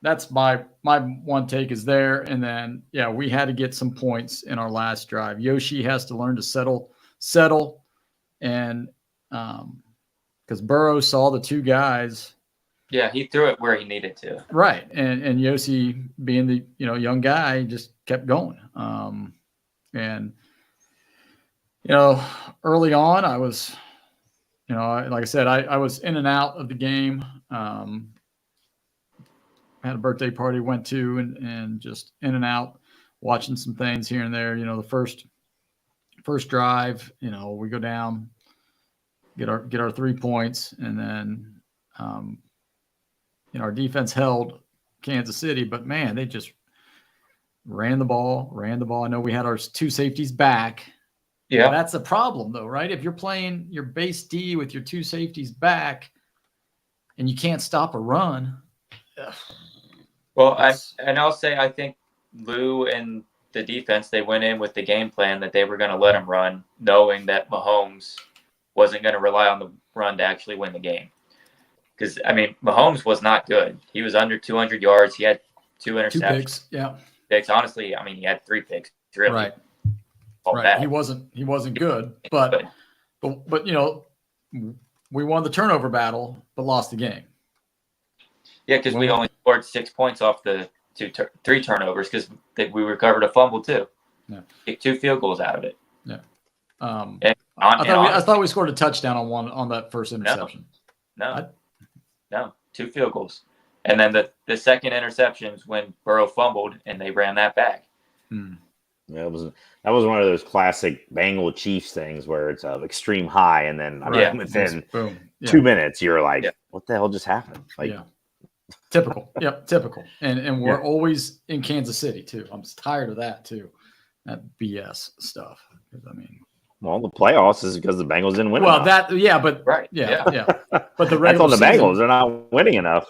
that's my one take is there. And then, we had to get some points in our last drive. Yoshi has to learn to settle. And because Burrow saw the 2 guys. Yeah, he threw it where he needed to. Right. And Yoshi, being the young guy, just kept going. And early on I was, like I said, I was in and out of the game. I had a birthday party went to and just in and out, watching some things here and there. The first drive, we go down, get our 3 points, and then our defense held Kansas City, but man, they just ran the ball. I know we had our 2 safeties back. Yeah, that's a problem though, right? If you're playing your base D with your 2 safeties back and you can't stop a run. Well, I'll say I think Lou and the defense, they went in with the game plan that they were going to let him run, knowing that Mahomes wasn't going to rely on the run to actually win the game. Because, I mean, Mahomes was not good. He was under 200 yards. He had 2 interceptions. 2 picks, yeah. Picks. Honestly, I mean, he had 3 picks. Really. Right. He wasn't good, but we won the turnover battle, but lost the game. Yeah, because we only scored 6 points off the 3 turnovers because we recovered a fumble too. Yeah. Kicked 2 field goals out of it. Yeah. I thought we scored a touchdown on that first interception. No, 2 field goals. And then the second interception was when Burrow fumbled and they ran that back. That was one of those classic Bengal Chiefs things where it's extreme high, and then within boom. 2 minutes you're like, Yeah. what the hell just happened? Like, typical. Yep, typical. And we're always in Kansas City too. I'm tired of that too. That BS stuff. I mean, well, the playoffs is because the Bengals didn't win. Well, enough. but right, yeah. But the that's on the season, Bengals. They're not winning enough.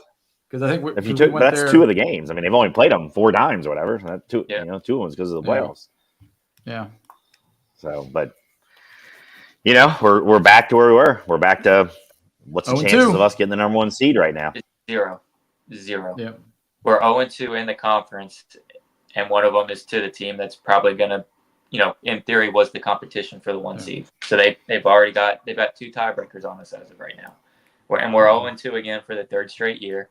Because I think if you took that's there, 2 of the games. I mean, they've only played them 4 times or whatever. So that 2, 2 of them because of the playoffs. Yeah. So, but we're back to where we were. We're back to what's the chances of us getting the number 1 seed right now? Zero. Yeah. We're 0-2 in the conference, and one of them is to the team that's probably going to, in theory, was the competition for the 1 seed. So they've got 2 tiebreakers on us as of right now, and we're 0-2 again for the 3rd straight year.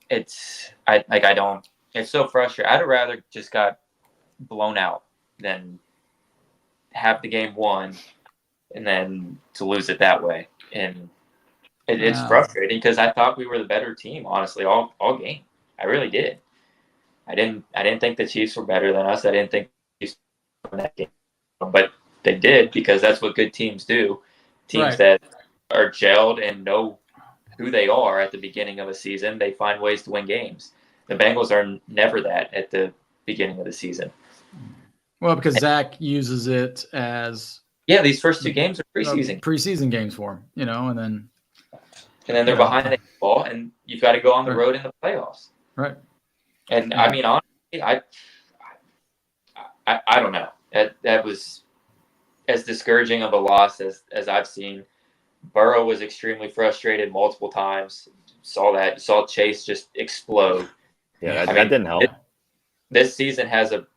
It's so frustrating. I'd have rather just got blown out than have the game won and then to lose it that way. And it's frustrating because I thought we were the better team, honestly, all game. I really did. I didn't think the Chiefs were better than us. I didn't think the Chiefs were in that game, but they did, because that's what good teams do. Teams that are gelled and know who they are at the beginning of a season, they find ways to win games. The Bengals are never that at the beginning of the season. Well, because Zach uses it as these first 2 games are preseason games for him, and then they're behind the ball, and you've got to go on the road in the playoffs. Right. And I mean, honestly, I don't know. That was as discouraging of a loss as I've seen. Burrow was extremely frustrated multiple times. You saw Chase just explode. Yeah, that didn't help. This season has a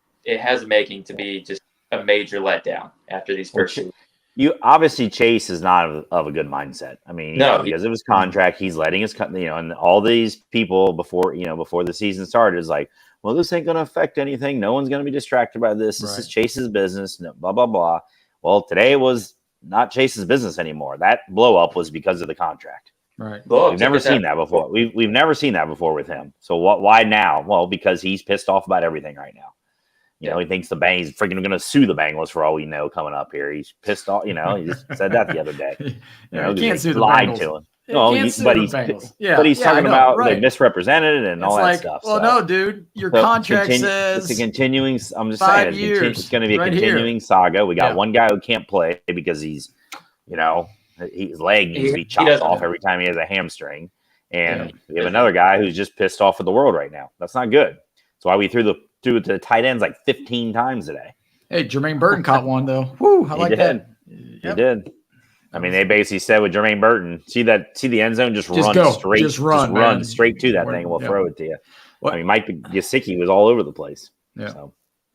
making to be just a major letdown after these first 2. You obviously, Chase is not of a good mindset. I mean, because of his contract, he's letting his and all these people before the season started is like, well, this ain't going to affect anything. No one's going to be distracted by this. This is Chase's business. Blah blah blah. Well, today was not Chase's business anymore. That blow up was because of the contract. Right. We've never seen that before. We've never seen that before with him. So why now? Well, because he's pissed off about everything right now. He thinks the Bengals he's freaking going to sue the Bengals for all we know coming up here. He's pissed off. He just said that the other day. You can't sue the lied Bengals. to him. No, but he's talking about they misrepresented and all that stuff. Well, no, dude, your contract says it's a continuing. I'm just saying, it's going to be a continuing saga. We got one guy who can't play because he's, his leg needs to be chopped off every time he has a hamstring, and we have another guy who's just pissed off with the world right now. That's not good. That's why we threw the tight ends like 15 times today. Hey, Jermaine Burton caught one though. Woo, I like that. He did. I mean, they basically said with Jermaine Burton, see the end zone, just run straight, just run straight to that thing, and we'll throw it to you. I mean, Mike Gesicki was all over the place. Yeah.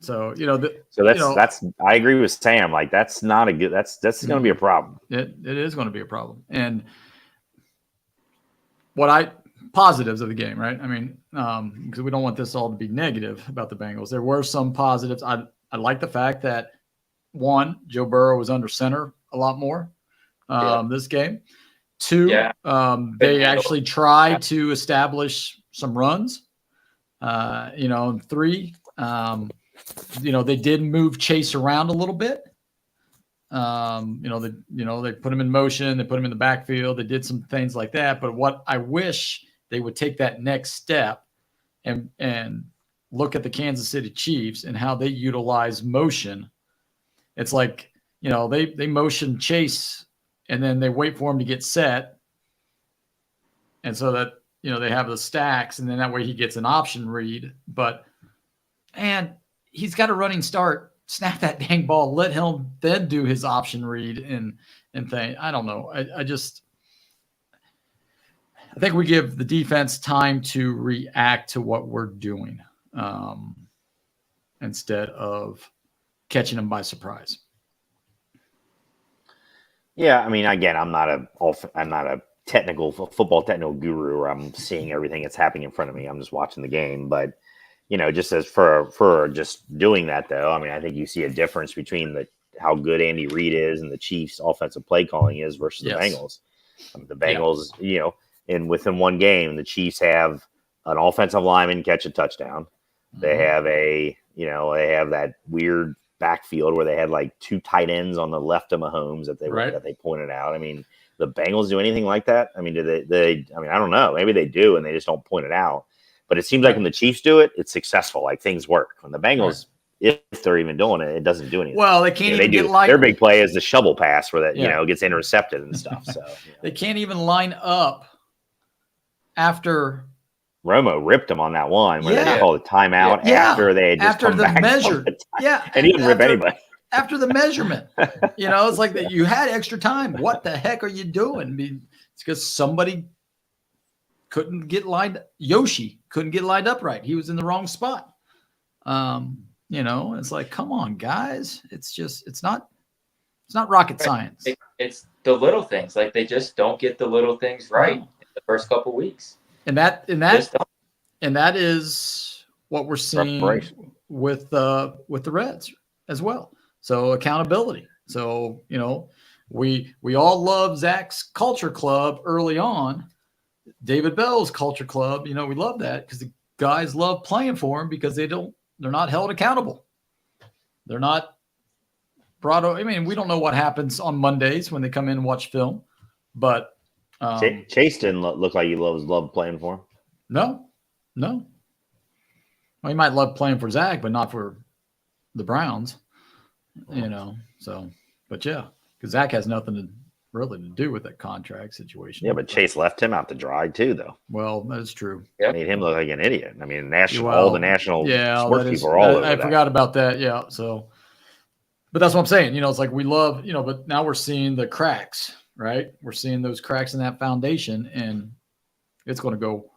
So that's I agree with Sam. Like that's not a good. That's going to be a problem. It is going to be a problem. And positives of the game, right? I mean, because we don't want this all to be negative about the Bengals. There were some positives. I like the fact that Joe Burrow was under center a lot more this game. 2, they actually tried to establish some runs. 3, they did move Chase around a little bit. They put him in motion, they put him in the backfield, they did some things like that. But what I wish they would take that next step and look at the Kansas City Chiefs and how they utilize motion. It's like, they motion Chase and then they wait for him to get set. And so that, they have the stacks, and then that way he gets an option read. And he's got a running start. Snap that dang ball. Let him then do his option read and thing. I don't know. I think we give the defense time to react to what we're doing instead of catching them by surprise. Yeah, I mean, again, I'm not a football technical guru where I'm seeing everything that's happening in front of me. I'm just watching the game. But, just as for just doing that, though, I mean, I think you see a difference between how good Andy Reid is and the Chiefs' offensive play calling is versus the Bengals. I mean, the Bengals, within one game, the Chiefs have an offensive lineman catch a touchdown, They have they have that weird backfield where they had like 2 tight ends on the left of Mahomes that they pointed out. I mean, the Bengals do anything like that? I mean, do they I mean, I don't know. Maybe they do and they just don't point it out. But it seems like when the Chiefs do it, it's successful. Like things work. When the Bengals, if they're even doing it, it doesn't do anything. Well, they can't even get their big play is the shovel pass where that gets intercepted and stuff. So they can't even line up after Romo ripped him on that one where they called a timeout after they had just come back measured. And he didn't rip anybody. After the measurement, it's like that you had extra time. What the heck are you doing? I mean, it's because somebody couldn't get lined. Yoshi couldn't get lined up right. He was in the wrong spot. It's like, come on, guys. It's not rocket science. It's the little things. Like they just don't get the little things right in the first couple weeks. And that is what we're seeing with the Reds as well. So accountability. So, we all love Zach's culture club early on. David Bell's culture club, we love that because the guys love playing for him because they're not held accountable. They're not brought over. I mean, we don't know what happens on Mondays when they come in and watch film, but Chase didn't look like he loved playing for him. No. Well, he might love playing for Zach, but not for the Browns, So, but yeah, because Zach has nothing really to do with that contract situation. Yeah, but Chase left him out to dry too, though. Well, that's true. Made him look like an idiot. I mean, all the national sports people are all over I forgot about that. Yeah, so, but that's what I'm saying. It's like we love, but now we're seeing the cracks, right? We're seeing those cracks in that foundation, and it's going to go.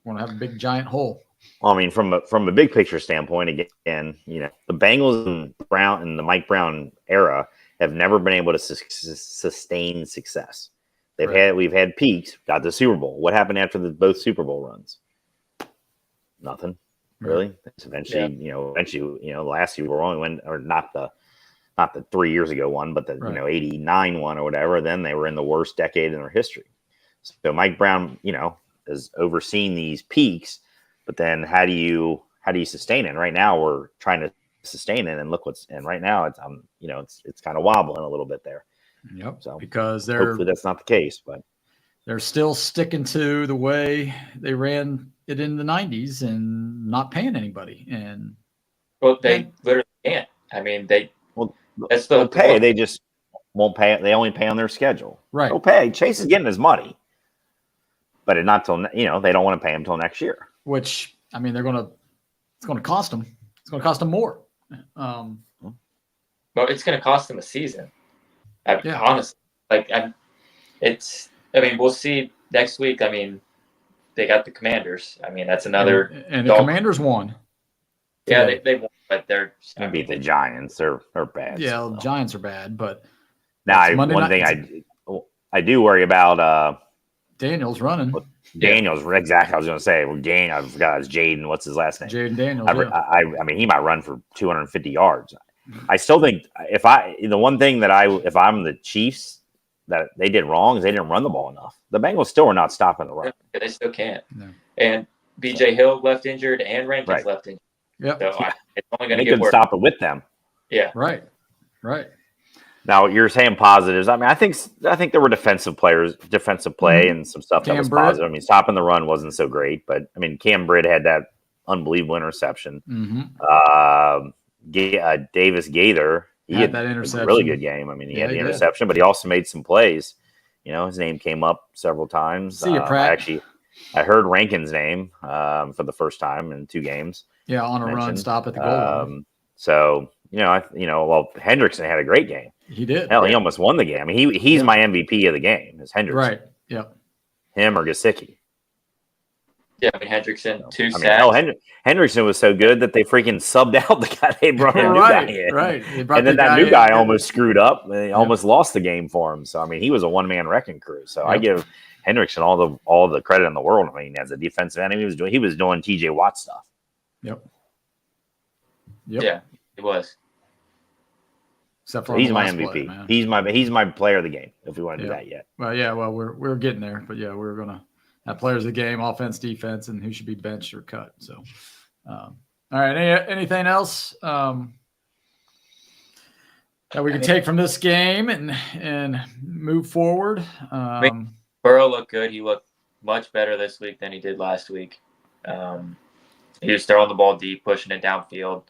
We're going to have a big giant hole. Well, I mean, from a big picture standpoint, again, the Bengals and the Mike Brown era have never been able to sustain success. We've had peaks, got the Super Bowl. What happened after both Super Bowl runs? Nothing, really. It's eventually, the last Super Bowl only went, or not the 3 years ago one, but the 89 one or whatever. Then they were in the worst decade in their history. So Mike Brown, has overseen these peaks, but then how do you sustain it? And right now we're trying to sustain it, and right now it's kind of wobbling a little bit there. Yep. So because hopefully that's not the case, but they're still sticking to the way they ran it in the 90s and not paying anybody. And they literally can't. I mean, they'll pay. They just won't pay. They only pay on their schedule. Right. They'll pay. Chase is getting his money, but not till they don't want to pay him till next year. Which, I mean, it's going to cost them. It's going to cost them more. Well, it's going to cost them a season. Honestly, we'll see next week. I mean, they got the Commanders. I mean, that's another. And the Commanders won. Yeah, they won, but they're beat the Giants. They're bad. Yeah, the Giants are bad, but now one thing I do worry about. Daniels running. Daniels, exactly. I was going to say, I forgot it's Jaden. What's his last name? Jaden Daniels. I mean, he might run for 250 yards. I still think if I'm the Chiefs, that they did wrong is they didn't run the ball enough. The Bengals still are not stopping the run. They still can't. No. And BJ Hill left injured and Rankins left injured. Yep. So it's only going to get worse. They couldn't stop it with them. Yeah. Right. Now you're saying positives. I mean, I think there were defensive play, and some stuff that was positive. I mean, stopping the run wasn't so great, but I mean, Cam Britt had that unbelievable interception. Mm-hmm. Davis Gaither, he had that interception. A really good game. I mean, he had the interception, but he also made some plays. His name came up several times. See you, Pratt. I heard Rankin's name for the first time in 2 games. Yeah, on a run, stop at the goal. So Hendrickson had a great game. He did. Hell, he almost won the game. I mean, he's my MVP of the game. Is Hendrickson? Right. Yeah. Him or Gesicki. Yeah, I mean Hendrickson 2 sacks. Hendrickson was so good that they freaking subbed out the guy. They brought a new guy in. Right. And then that new guy almost screwed up. And they almost lost the game for him. So I mean, he was a one-man wrecking crew. So I give Hendrickson all the credit in the world. I mean, as a defensive end, he was doing TJ Watt stuff. Yep. Yeah, he was. Except for he's my MVP. Play, he's my player of the game. If we want to do that yet. Well, yeah. Well, we're getting there, but we're gonna have players of the game, offense, defense, and who should be benched or cut. So, All right. Anything else that we can take from this game and move forward? Burrow looked good. He looked much better this week than he did last week. He was throwing the ball deep, pushing it downfield.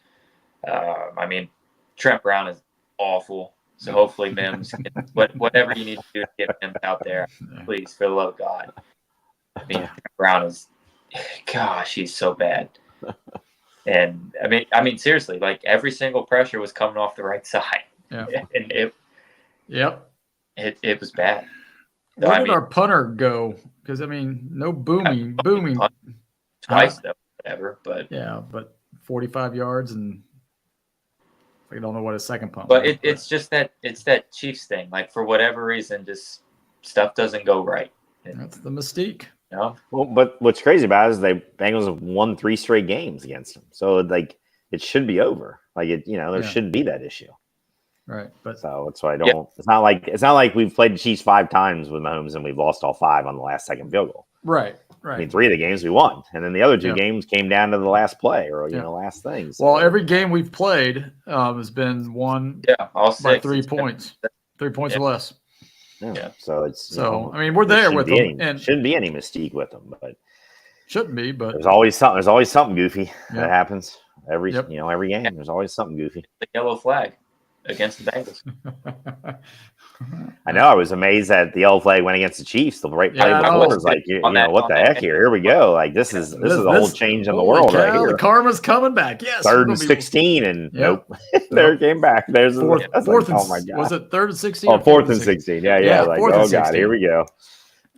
Trent Brown is awful. So hopefully Mims, whatever you need to do to get Mims out there, please, for the love of God. Trent Brown is, gosh, he's so bad. And seriously, like every single pressure was coming off the right side. Yeah. And it was bad. So, Where did our punter go? Because no booming twice though, whatever. But yeah, but 45 yards, and I don't know what his second punt. But it's just that Chiefs thing. Like for whatever reason, just stuff doesn't go right. That's the mystique. No. Well, but what's crazy about it is Bengals have won 3 straight games against them, so like it should be over. Like there shouldn't be that issue. Right, but so that's why I don't. Yeah. It's not like we've played the Chiefs 5 times with Mahomes and we've lost all 5 on the last second field goal. Right. 3 of the games we won, and then the other 2 games came down to the last play or last thing. So. Well, every game we've played has been won by 3 points, 3 points or less. Yeah. So it's we're there with them, and shouldn't be any mystique with them, but shouldn't be. But there's always something goofy that happens every game. There's always something goofy. The yellow flag against the Bengals. I know. I was amazed that the yellow flag went against the Chiefs. The right play was like, what the heck here? Here we go. Like this is a whole change in the world right here. The karma's coming back. Yes. 3rd and 16, and nope. There it came back. There's fourth. Oh my God. Was it 3rd and 16? Oh, 4th and 16. Yeah. Like, oh God, here we go.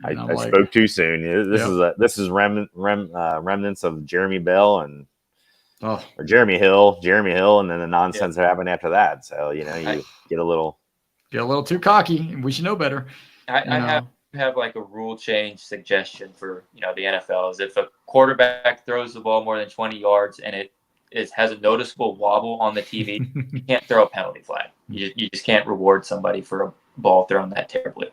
I spoke too soon. This is remnants of Jeremy Bell and or Jeremy Hill, and then the nonsense that happened after that. So you get a little too cocky, and we should know better. I have like a rule change suggestion for the NFL is if a quarterback throws the ball more than 20 yards and it has a noticeable wobble on the TV, you can't throw a penalty flag. You just can't reward somebody for a ball thrown that terribly.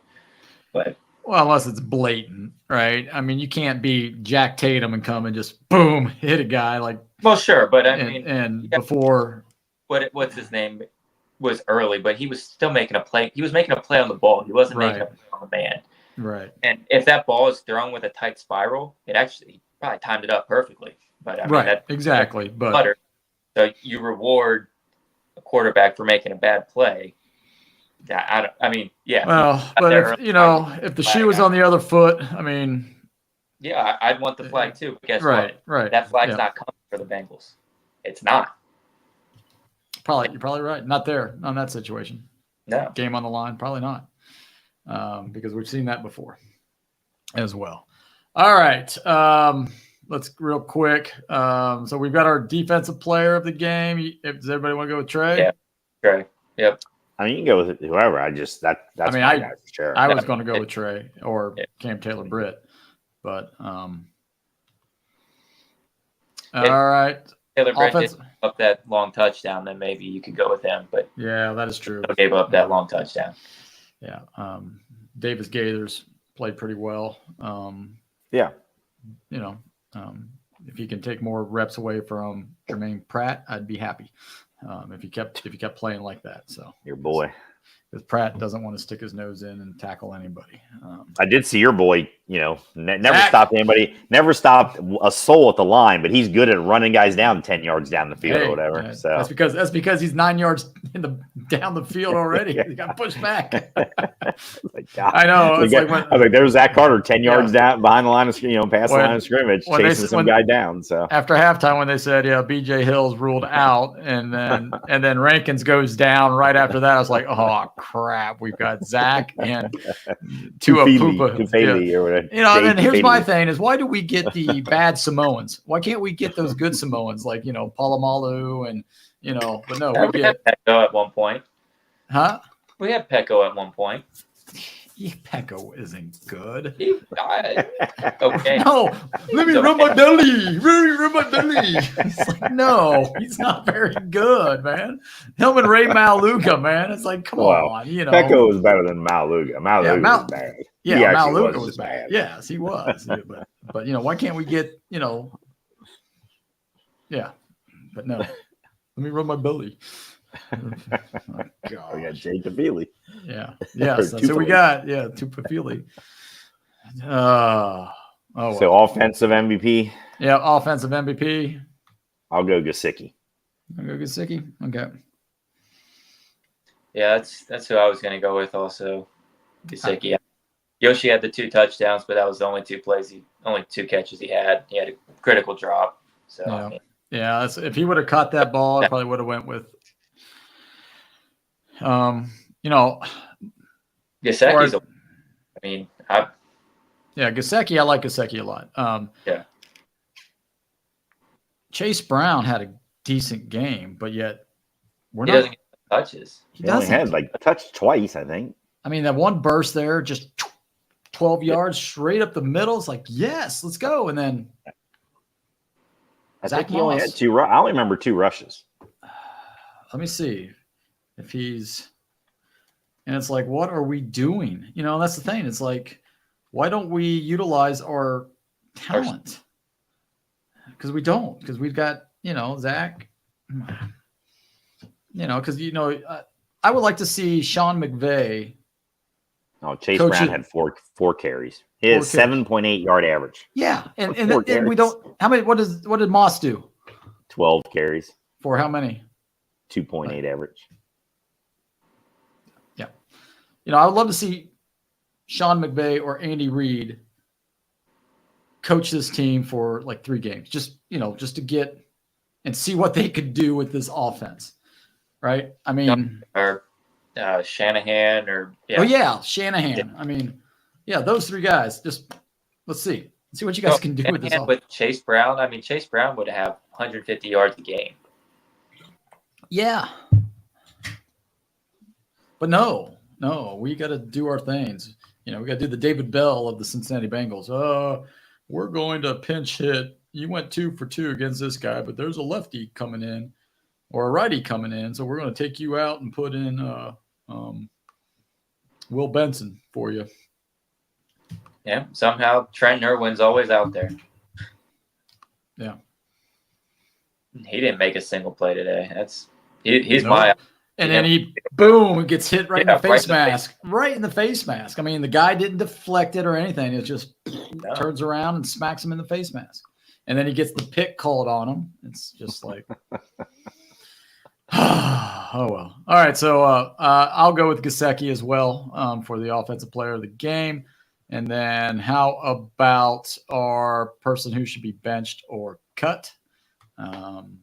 But unless it's blatant, right? You can't be Jack Tatum and come and just boom hit a guy like. Well, sure, but before what's his name was early, but he was still making a play. He was making a play on the ball. He wasn't making a play on the man. Right. And if that ball is thrown with a tight spiral, it actually probably timed it up perfectly. But exactly. But butter. So you reward a quarterback for making a bad play. Well, but if the shoe was on the other foot, yeah, I'd want the flag too. But guess what? Right. Right. That flag's not coming for the Bengals. It's not. You're probably right. Not there on that situation. No. Game on the line, probably not. Because we've seen that before as well. All right. Let's real quick. So we've got our defensive player of the game. Does everybody want to go with Trey? Yeah. Trey. Yep. You can go with whoever. That's my guy for sure. I was going to go with Trey or Cam Taylor-Britt, but all right. Taylor-Britt did up that long touchdown, then maybe you could go with him. But yeah, that is true. Gave up that long touchdown. Yeah. Davis Gaithers played pretty well. If he can take more reps away from Jermaine Pratt, I'd be happy. If he kept playing like that. So your boy, because Pratt doesn't want to stick his nose in and tackle anybody. I did see your boy, never stopped anybody, never stopped a soul at the line, but he's good at running guys down 10 yards down the field or whatever. So that's because he's 9 yards down the field already. He got pushed back. I know. I was like, there's Zach Carter 10 yards down behind the line of past the line of scrimmage, chasing some guy down. So after halftime, when they said, BJ Hill's ruled out, and then Rankins goes down right after that, I was like, oh crap, we've got Zach and Tua Pupa. Or whatever. And here's my thing is, why do we get the bad Samoans? Why can't we get those good Samoans like, Polamalu and, but no, we had Pecco at one point. Huh? We had Pecco at one point. Pecco isn't good. Okay. No, let me rub my belly. Rub my belly. It's like, no, he's not very good, man. Him and Ray Maluga, man. It's like, come on, Pecco was better than Maluga. Maluga was bad. Yeah, Maluga was bad. Yes, he was. But why can't we get, But no, let me rub my belly. Oh, We got gosh. Jay Tavili. Yeah. Yes, that's who we Tupelo. got. Yeah, Tupafili. Oh, well. So offensive MVP, Yeah, offensive MVP. I'll go Gesicki. I'll go Gesicki. Okay. Yeah, that's who I was going to go with also. Gesicki. Yoshi had the 2 touchdowns, but that was the only 2 catches he had. He had a critical drop. So Yeah. I mean, Yeah, if he would have caught that ball, I probably would have went with Gesicki's. Gesicki. I like Gesicki a lot. Yeah. Chase Brown had a decent game, but yet He doesn't get touches. He only had like a touch twice, I think. I mean, that one burst there, just 12 yards straight up the middle. It's like, yes, let's go. And then I Zach think he only Moss. had 2. I only remember 2 rushes. Let me see if he's. And it's like, what are we doing? That's the thing. It's like, why don't we utilize our talent? Because we don't. Because we've got, Zach. Because, I would like to see Sean McVay. No, Chase Brown had four carries. He had 7.8 yard average. Yeah. And we don't. How many? What did Moss do? 12 carries. For how many? 2.8 average. Yeah. I would love to see Sean McVay or Andy Reid coach this team for like 3 games. Just to get and see what they could do with this offense. Right? I mean, or Shanahan or Shanahan. Yeah. I mean, those 3 guys. Just let's see what you guys can do with this offense. With Chase Brown. I mean, Chase Brown would have 150 yards a game. Yeah. But no, we got to do our things. We got to do the David Bell of the Cincinnati Bengals. We're going to pinch hit. You went 2 for 2 against this guy, but there's a lefty coming in or a righty coming in. So we're going to take you out and put in Will Benson for you. Yeah. Somehow Trent Irwin's always out there. Yeah. He didn't make a single play today. He's my. And then he gets hit right in the face mask. Right in the face mask. I mean, the guy didn't deflect it or anything. It just turns around and smacks him in the face mask. And then he gets the pick called on him. It's just like, oh, well. All right, so I'll go with Gesicki as well for the offensive player of the game. And then how about our person who should be benched or cut? I'm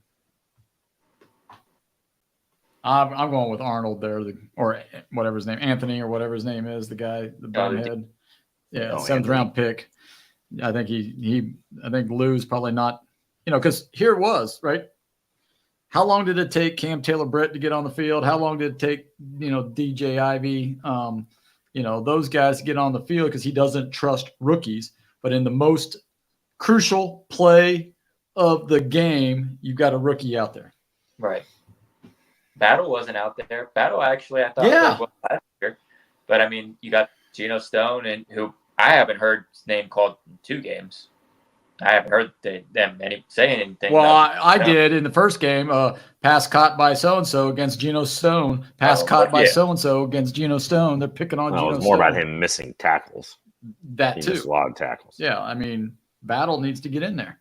going with Arnold there, or whatever his name, Anthony or whatever his name is, the guy, the bonehead. Yeah, 7th round pick. I think I think Lou's probably not, because here it was, right? How long did it take Cam Taylor-Britt to get on the field? How long did it take, DJ Ivy, those guys to get on the field because he doesn't trust rookies. But in the most crucial play of the game, you've got a rookie out there. Right. Battle wasn't out there. Battle actually, I thought, Yeah. was last year. But I mean, you got Geno Stone, and who I haven't heard his name called in 2 games. I haven't heard them say anything. Well, I did in the first game. Pass caught by so-and-so against Geno Stone. Pass caught by so-and-so against Geno Stone. They're picking on Geno Stone. It was more about him missing tackles. That he too. missed a lot of tackles. Yeah, I mean, Battle needs to get in there.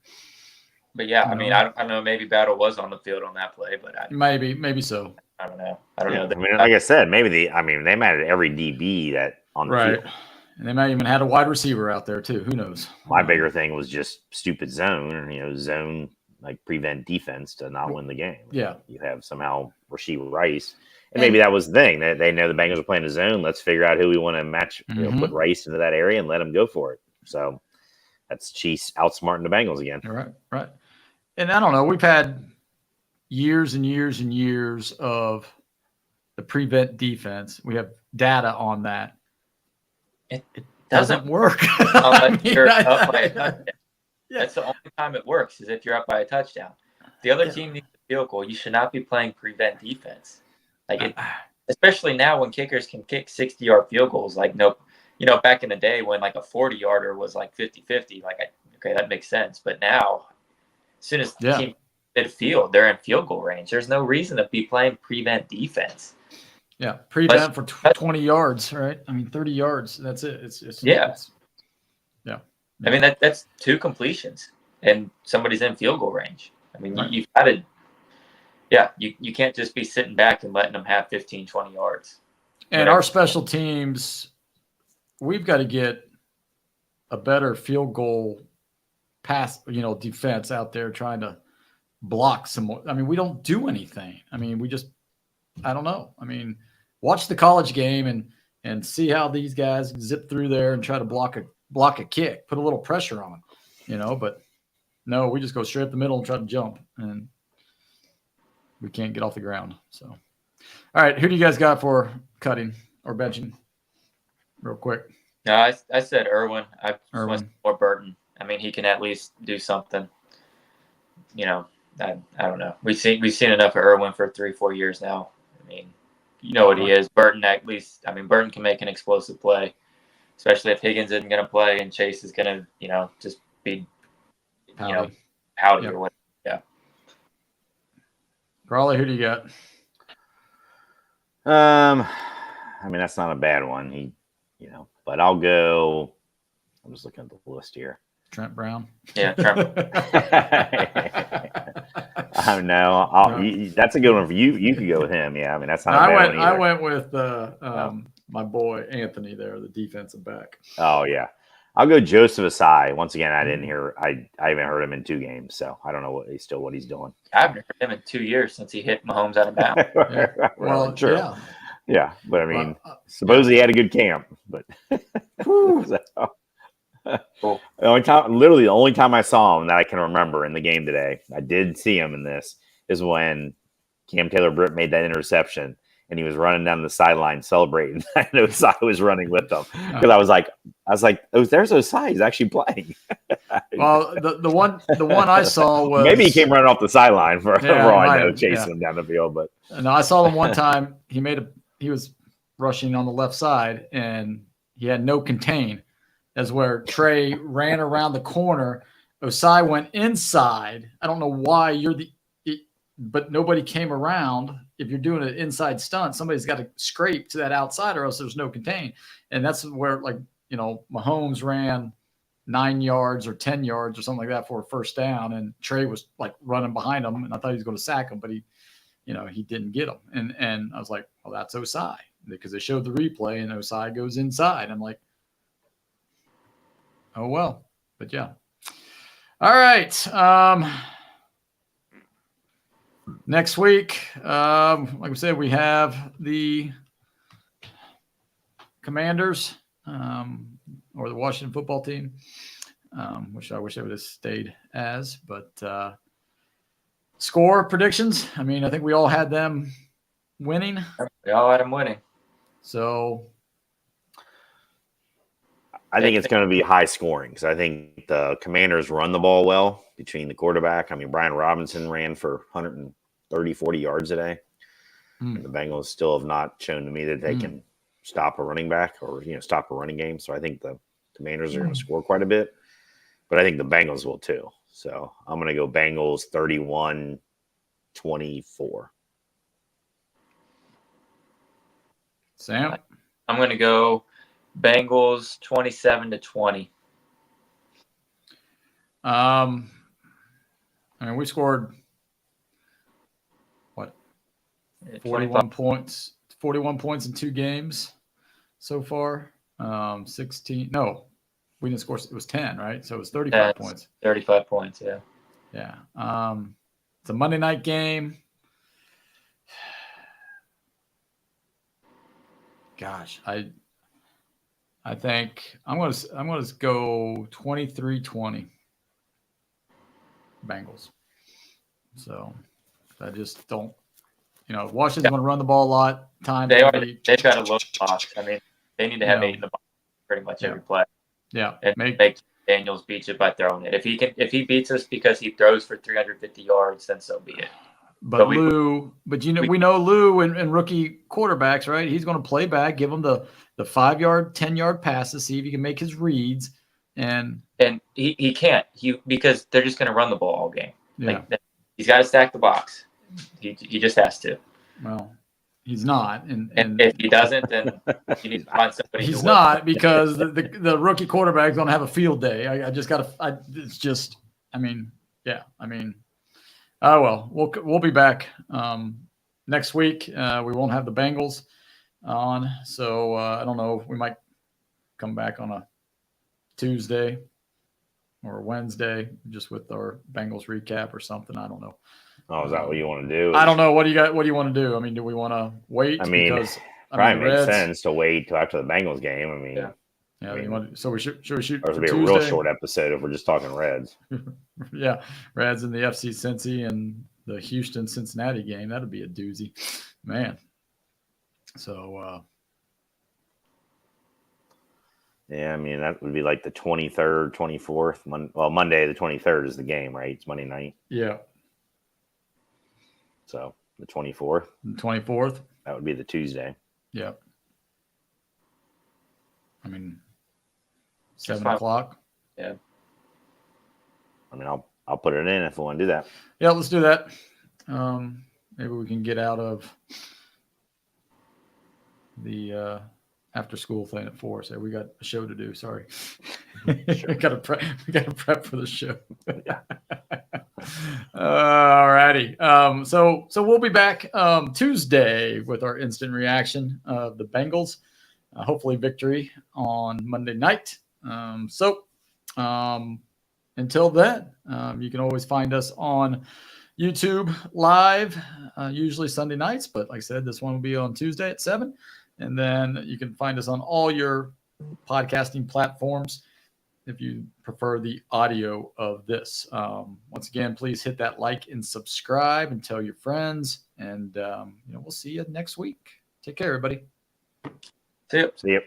But yeah, I mean, I don't know. Maybe Battle was on the field on that play, but maybe so. I don't know. I don't know. I mean, like I said, they might have every DB that on the field. And they might even had a wide receiver out there too. Who knows? My bigger thing was just stupid zone, like prevent defense to not win the game. Yeah. You have somehow Rasheed Rice. And maybe that was the thing. They know the Bengals are playing a zone. Let's figure out who we want to match, put Rice into that area and let him go for it. So that's Chiefs outsmarting the Bengals again. Right. And I don't know. We've had years and years and years of the prevent defense. We have data on that. It doesn't work. Unless you're up by a touchdown. That's the only time it works is if you're up by a touchdown. If the other team needs a field goal, you should not be playing prevent defense. Especially now when kickers can kick 60-yard field goals. Back in the day when like a 40-yarder was like 50-50, okay, that makes sense. But now, as soon as the team midfield. They're in field goal range. There's no reason to be playing prevent defense. Yeah, prevent for 20 yards, right? I mean, 30 yards. That's it. Yeah. I mean, that's 2 completions, and somebody's in field goal range. I mean, Right. you've got to – yeah, you can't just be sitting back and letting them have 15, 20 yards. And Whatever. our special teams, we've got to get a better field goal pass, defense out there trying to block some more. I mean, we don't do anything. I mean, I don't know. I mean, watch the college game and see how these guys zip through there and try to block a kick, put a little pressure on, but no, we just go straight up the middle and try to jump, and we can't get off the ground. So, all right, who do you guys got for cutting or benching real quick? No, I said Irwin. I Irwin. or Burton. I mean, he can at least do something. I don't know. We've seen enough of Irwin for 3-4 years now. I mean, you know what he is. Burton, at least. I mean, Burton can make an explosive play, especially if Higgins isn't going to play and Chase is going to, just be, pouty or whatever. Yeah. Crawley, who do you got? I mean, that's not a bad one. But I'll go. I'm just looking at the list here. Trent Brown. Yeah, Trent. I don't know. That's a good one for you. You could go with him. Yeah, I mean, that's not a bad one either. I went with my boy Anthony there, the defensive back. Oh yeah, I'll go Joseph Asai. Once again, I didn't hear. I haven't heard him in 2 games, so I don't know what he's doing. I haven't heard him in 2 years since he hit Mahomes out of bounds. Yeah. Well, true. Yeah, but I mean, suppose he had a good camp, but. Cool. The only time I saw him that I can remember in the game today, I did see him in this, is when Cam Taylor-Britt made that interception and he was running down the sideline celebrating. I know I was running with him because I was like, oh, there's Osai. He's actually playing. Well, the one I saw was maybe he came running off the sideline for all I know, chasing him down the field. But no, I saw him one time. He was rushing on the left side and he had no contain. That's where Trey ran around the corner. Osai went inside. I don't know why but nobody came around. If you're doing an inside stunt, somebody's got to scrape to that outside or else there's no contain. And that's where, Mahomes ran 9 yards or 10 yards or something like that for a first down. And Trey was running behind him. And I thought he was going to sack him, but he didn't get him. And I was like, well, that's Osai, because they showed the replay and Osai goes inside. I'm like, oh, well, but yeah. All right. Next week, like we said, we have the Commanders or the Washington football team, which I wish I would have stayed as. But score predictions, I mean, I think we all had them winning. We all had them winning. So I think it's going to be high scoring because I think the Commanders run the ball well between the quarterback. I mean, Brian Robinson ran for 130, 40 yards today. And the Bengals still have not shown to me that they can stop a running back or, stop a running game. So I think the Commanders are going to score quite a bit, but I think the Bengals will too. So I'm going to go Bengals 31-24. Sam? I'm going to go Bengals 27-20. I mean, we scored what? 41 points. 41 points in 2 games so far. 16. No, we didn't score. It was 10, right? So it was 35 points. 35 points. Yeah. Yeah. It's a Monday night game. Gosh, I think I'm gonna go 23-20 Bengals. So I just don't, Washington's going to run the ball a lot. They've got a low box. I mean, they need to have 8 in the box pretty much every play. Yeah, and make Daniels beat it by throwing it. If he beats us because he throws for 350 yards, then so be it. But we know Lou and rookie quarterbacks, right? He's going to play back, give him the 5-yard, 10-yard passes, see if he can make his reads, and he can't because they're just going to run the ball all game. Yeah. he's got to stack the box. He just has to. Well, he's not, and If he doesn't, then you need to find somebody. he's to not because the rookie quarterback is going to have a field day. I just got to. It's just. I mean, yeah. I mean, oh well. We'll be back next week. We won't have the Bengals on, so I don't know. We might come back on a Tuesday or Wednesday just with our Bengals recap or something. I don't know. Oh, is that what you want to do? I don't know. What do you want to do? I mean, do we want to wait? I mean, because, probably makes Reds, sense to wait till after the Bengals game. I mean, yeah. I mean, So we should shoot? or it'll be a Tuesday? real short episode if we're just talking Reds. Yeah, Reds and the FC Cincy and the Houston Cincinnati game. That'd be a doozy, man. So. Yeah, I mean, that would be like the 23rd, 24th. Monday the 23rd is the game, right? It's Monday night. Yeah. So the 24th. The 24th. That would be the Tuesday. Yeah. I mean, 7 That's fine. o'clock. Yeah. I mean, I'll put it in if we want to do that. Yeah, let's do that. Maybe we can get out of the after school thing at 4. So we got a show to do. Sorry. Sure. We got to prep for the show. Yeah. All righty. So we'll be back Tuesday with our instant reaction of the Bengals. Hopefully victory on Monday night. Until then, you can always find us on YouTube live, usually Sunday nights. But like I said, this one will be on Tuesday at 7. And then you can find us on all your podcasting platforms if you prefer the audio of this. Once again, please hit that like and subscribe and tell your friends. And we'll see you next week. Take care, everybody. See you. See you.